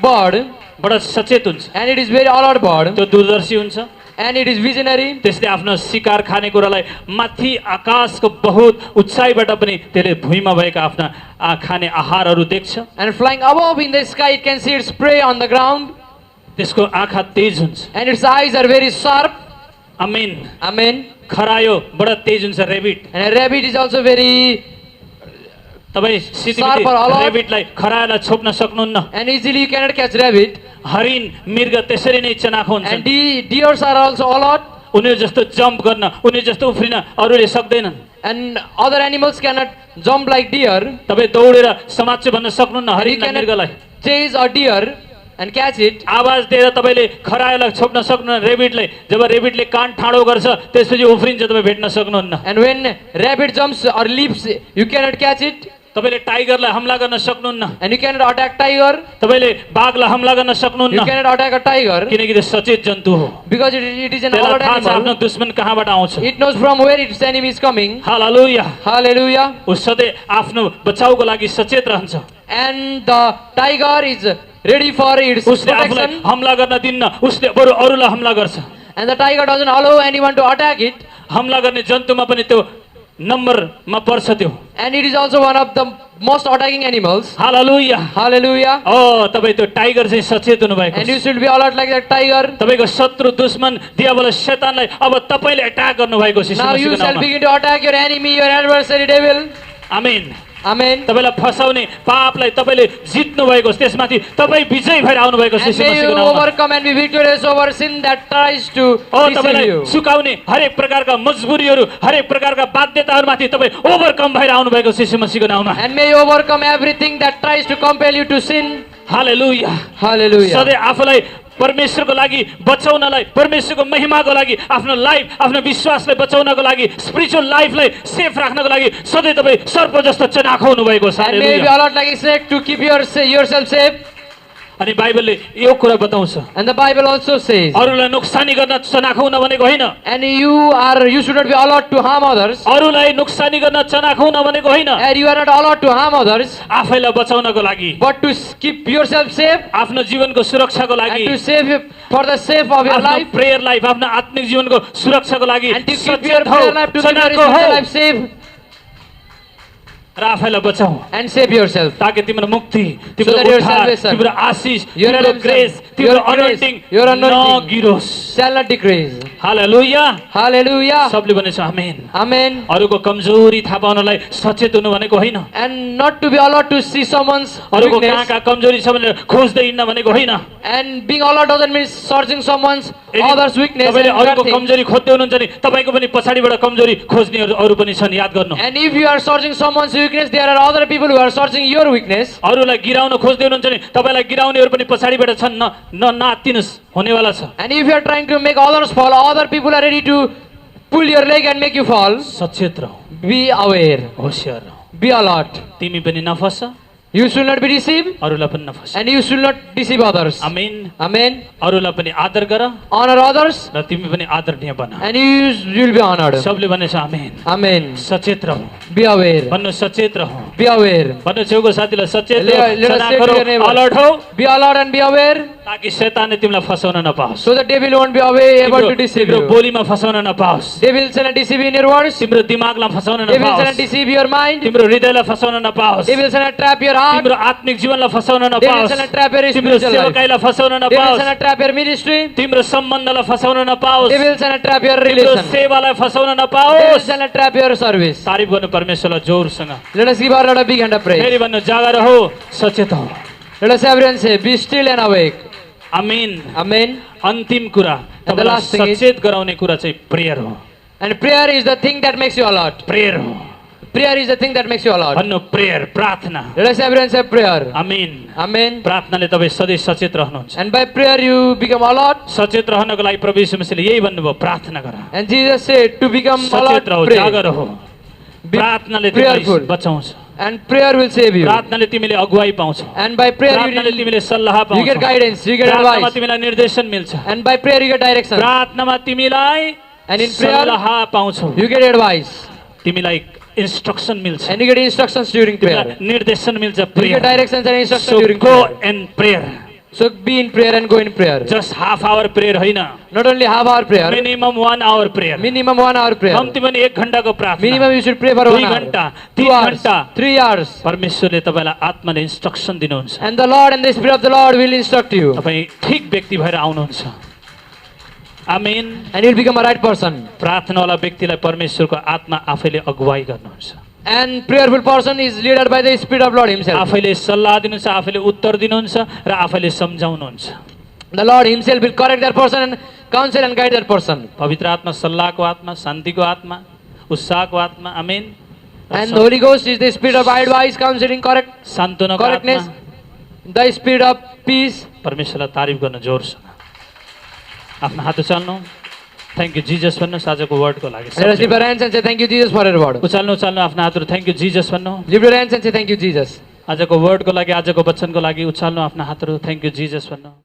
bird. बडा सचेत हुन्छ And it is very alert bird. त्यो दूरदर्शी हुन्छ And it is visionary. त्यसले आफ्नो शिकार खानेकुरालाई माथि आकाशको बहुत उचाइबाट पनि त्यसले भुइँमा भएका आफ्ना खाने आहारहरू देख्छ And flying above in the sky, it can see its prey on the ground. त्यसको आँखा तेज हुन्छ And its eyes are very sharp. Amen Amen. खरायो बडा तेज हुन्छ rebate And a rabbit is also very तपाईँ Sharp or alert. रेबिटलाई खरायोलाई छोप्न सक्नुहुन्न and easily you cannot catch rabbit. हरिण मृग त्यसरी नै चनाखो हुन्छ And deers are also alert. उनीहरू जस्तो जम्प गर्न उनीहरू जस्तो उफ्रिन अरूले सक्दैनन् And other animals cannot jump like deer. तपाईँ दौडेर समात्छु भन्न सक्नुहुन्न You हरिण र cannot मृगलाई chase a deer and catch it. आवाज दिएर तपाईँले खरायोलाई छोप्न सक्नुहुन्न रेबिटलाई जब रेबिटले कान ठाडो गर्छ त्यसपछि उफ्रिन्छ तपाईँ भेट्न सक्नुहुन्न And when rabbit jumps or leaps, you cannot catch it. तपाईँले टाइगरलाई हमला गर्न सक्नुहुन्न And you cannot attack tiger. तपाईँले बाघलाई हमला गर्न You सक्नुहुन्न cannot attack a tiger किनकि त्यो सचेत जन्तु हो because it is an त्यसलाई alert थाहा छ आफ्नो animal. दुश्मन कहाँबाट आउँछ It knows from where its enemy is coming. Hallelujah Hallelujah. ऊ सधैँ आफ्नो बचाउको लागि सचेत रहन्छ And the tiger is ready for its उसले आफूलाई protection. हमला गर्न दिन्न उसले बरु अरूलाई हमला गर्छ And the tiger doesn't allow anyone to attack it. हमला गर्ने जन्तुमा पनि त्यो नम्बरमा पर्छ त्यो And it is also one of the most attacking animals. Hallelujah Hallelujah. तपाईँ त्यो टाइगर चाहिँ सचेत हुनुभएको And you should be alert like that tiger. तपाईँको शत्रु दुश्मन दियाबल शैतानलाई अब तपाईँले अट्याक गर्नुभएको छ Now you shall begin to attack your enemy, your adversary devil. Amen Amen. तपाईँलाई फसाउने पापलाई तपाईँले जित्नु भएको छ त्यसमाथि तपाईँ विजय भएर आउनु भएको छ And may you overcome and be victorious over sin that tries to deceive तपाईँलाई you. सुकाउने हरेक प्रकारका मजबुरीहरू हरेक प्रकारका बाध्यताहरूमाथि तपाईँ ओभरकम भएर आउनु भएको छ यीशु मसीहको नाममा And may you overcome everything that tries to compel you to sin. Hallelujah Hallelujah. सधैँ आफूलाई परमेश्वरको लागि बचाउनलाई परमेश्वरको महिमाको लागि आफ्नो लाइफ आफ्नो विश्वासलाई बचाउनको लागि स्पिरिचुअल लाइफलाई सेफ राख्नको लागि सधैँ तपाईँ सर्प जस्तो चनाखो हुनुभएको छ And may you be alert like a snake to keep yourself safe. अनि बाइबलले यो कुरा बताउँछ And the Bible also says. अरूलाई नोक्सानी गर्न चनाखो हुन भनेको होइन And you should not be alert to harm others. अरूलाई नोक्सानी गर्न चनाखो हुन भनेको होइन And you are not alert to harm others, आफैलाई बचाउनको लागि but to keep yourself safe आफ्नो जीवनको सुरक्षाको लागि and to save for the safe of your आफ्नो life प्रेयर लाइफ आफ्नो आत्मिक जीवनको सुरक्षाको लागि and to keep your सचेत prayer हौ, life to keep your चनाखो spiritual हौ life safe र आफैलाई बचाऊ and save yourself. ताकि तिम्रो मुक्ति तिम्रो that your उद्धार salvation, तिम्रो आशिष your तिम्रो redemption, ग्रेस तिम्रो your grace, अनोइन्टिङ your anointing नगिरोस् shall not decrease. Hallelujah Hallelujah. सबले भनेछ आमेन Amen. अरूको कमजोरी थाहा पाउनलाई सचेत हुनु भनेको होइन And not to be alert to see someone's अरूको कहाँ weakness. कहाँ कमजोरी छ भनेर खोज्दै हिँड्न भनेको होइन And being alert doesn't mean searching someone's यदि other's weakness. तपाईँले And अरूको bad thing. कमजोरी खोज्दै हुनुहुन्छ भने तपाईँको पनि पछाडिबाट कमजोरी खोज्नेहरू अरू पनि छन् याद गर्नु And if you are searching someone's weakness, there are other people who are searching your weakness. अरूलाई गिराउन खोज्दै हुनुहुन्छ भने तपाईँलाई गिराउनेहरू पनि पछाडिबाट छन् नातिनुहोस् हुनेवाला छ And if you are trying to make others fall, other people are ready to pull your leg and make you fall. सचेत रह Be aware. होसियार रह Be alert. तिमी पनि नफस You should not be deceived अरूलाई पनि नफस and you should not deceive others. Amen Amen. अरूलाई पनि आदर गर Honor others र तिमी पनि आदरणीय बन and you will be honored. सबले भनेछ आमेन Amen. सचेत रह Be aware. भन्नु सचेत रह Be aware. भन्नु छेउको साथीलाई सचेत Let us say to your neighbor. Alert हो Be alert and be aware. ताकि शैतानले तिमीलाई फसाउन नपाओस्, so the devil won't be able to deceive तिम्रो you. बोलीमा फसाउन नपाओस्, Devil shall not deceive you in your words. तिम्रो दिमागलाई फसाउन Devil shall not नपाओस्, deceive your mind. तिम्रो हृदयलाई फसाउन नपाओस्, Devil shall not trap your heart. तिम्रो आत्मिक जीवनलाई फसाउन Devil नपाओस्, shall not trap your तिम्रो spiritual life. सेवकाईलाई फसाउन Devil shall नपाओस्, not trap your ministry. तिम्रो सम्बन्धलाई फसाउन नपाओस्, Devil shall not trap your तिम्रो relation. सेवालाई फसाउन Devil नपाओस्। shall not trap your service. तारिफ गर्नु परमेश्वरलाई जोरसँग। Let us give our Lord a big hand of praise. फेरि भन्नु जागा रहो, सचेत हो। Let us everyone say, be still and awake. आमीन। Amen. अन्तिम कुरा And the तपाईँलाई last thing is- सचेत गराउने कुरा चाहिँ प्रेयर हो। And prayer is the thing that makes you alert. Prayer हो। Prayer is the thing that makes you alert. भन्नु प्रेयर, प्रार्थना। Let us everyone say prayer. आमीन। Amen. प्रार्थनाले तपाईँ सधैँ सचेत रहनुहुन्छ। And by prayer you become alert. सचेत रहनको लागि प्रभु यीशु मसीहले यही भन्नुभयो, प्रार्थना गर। And Jesus said to become alert, सचेत रहो, pray. जागर हो। Be प्रार्थनाले prayerful. तिमीलाई बचाउँछ। And prayer will save you. प्रार्थनाले तिमीले अगुवाई पाउँछौ। And by prayer प्रार्थनाले you तिमीले सल्लाह get पाउँछौ। guidance, you get प्रार्थनामा advice. तिमीलाई निर्देशन मिल्छ। And by prayer you get direction. प्रार्थनामा तिमीलाई And in prayer सल्लाह पाउँछौ। you get advice. तिमीलाई इन्स्ट्रक्सन मिल्छ। And you get instructions during prayer. तिमीलाई निर्देशन मिल्छ You get prayer. directions and instructions So during go prayer. and prayer. So be in prayer and go in prayer. Just half hour prayer होइन, Not only half hour prayer, minimum 1 hour prayer। minimum 1 hour prayer. कम्ती पनि 1 घण्टाको प्रार्थना। Minimum you should pray for 2 1 hour. घण्टा, 2 3 hours, घण्टा। 3 hours. परमेश्वरले तपाईँलाई आत्माले इन्स्ट्रक्सन दिनुहुन्छ। And the Lord and the Spirit of the Lord will instruct you. तपाईँ ठिक व्यक्ति भएर आउनुहुन्छ। आमीन। And you will become a right person. प्रार्थनावाला व्यक्तिलाई परमेश्वरको आत्मा आफैले अगुवाई गर्नुहुन्छ। And prayerful person is led by the Spirit of Lord Himself. आफैले सल्लाह दिनुहुन्छ, आफैले उत्तर दिनुहुन्छ र आफैले सम्झाउनुहुन्छ। The Lord Himself will correct that person and counsel and guide that person. पवित्र आत्मा सल्लाहको आत्मा, शान्तिको आत्मा, उत्साहको आत्मा। आमीन। And the Holy Ghost is the Spirit of advice, counseling, सान्त्वनाको correctness, आत्मा। the Spirit of peace. परमेश्वरलाई तारिफ गर्न जोरसँग। आफ्नो हात उचाल्नु। थ्याङ्क यू जिजस भन्नुहोस् आजको वर्डको लागि। Let us lift our hands and say thank you Jesus for your word. उचाल्नु उचाल्नु आफ्नो हातहरू। थ्याङ्क यू जिजस भन्नु। Lift your hands and say thank you Jesus. आजको वर्डको लागि, आजको वचनको लागि उचाल्नु आफ्नो हातहरू। थ्याङ्क यू जिजस भन्नु।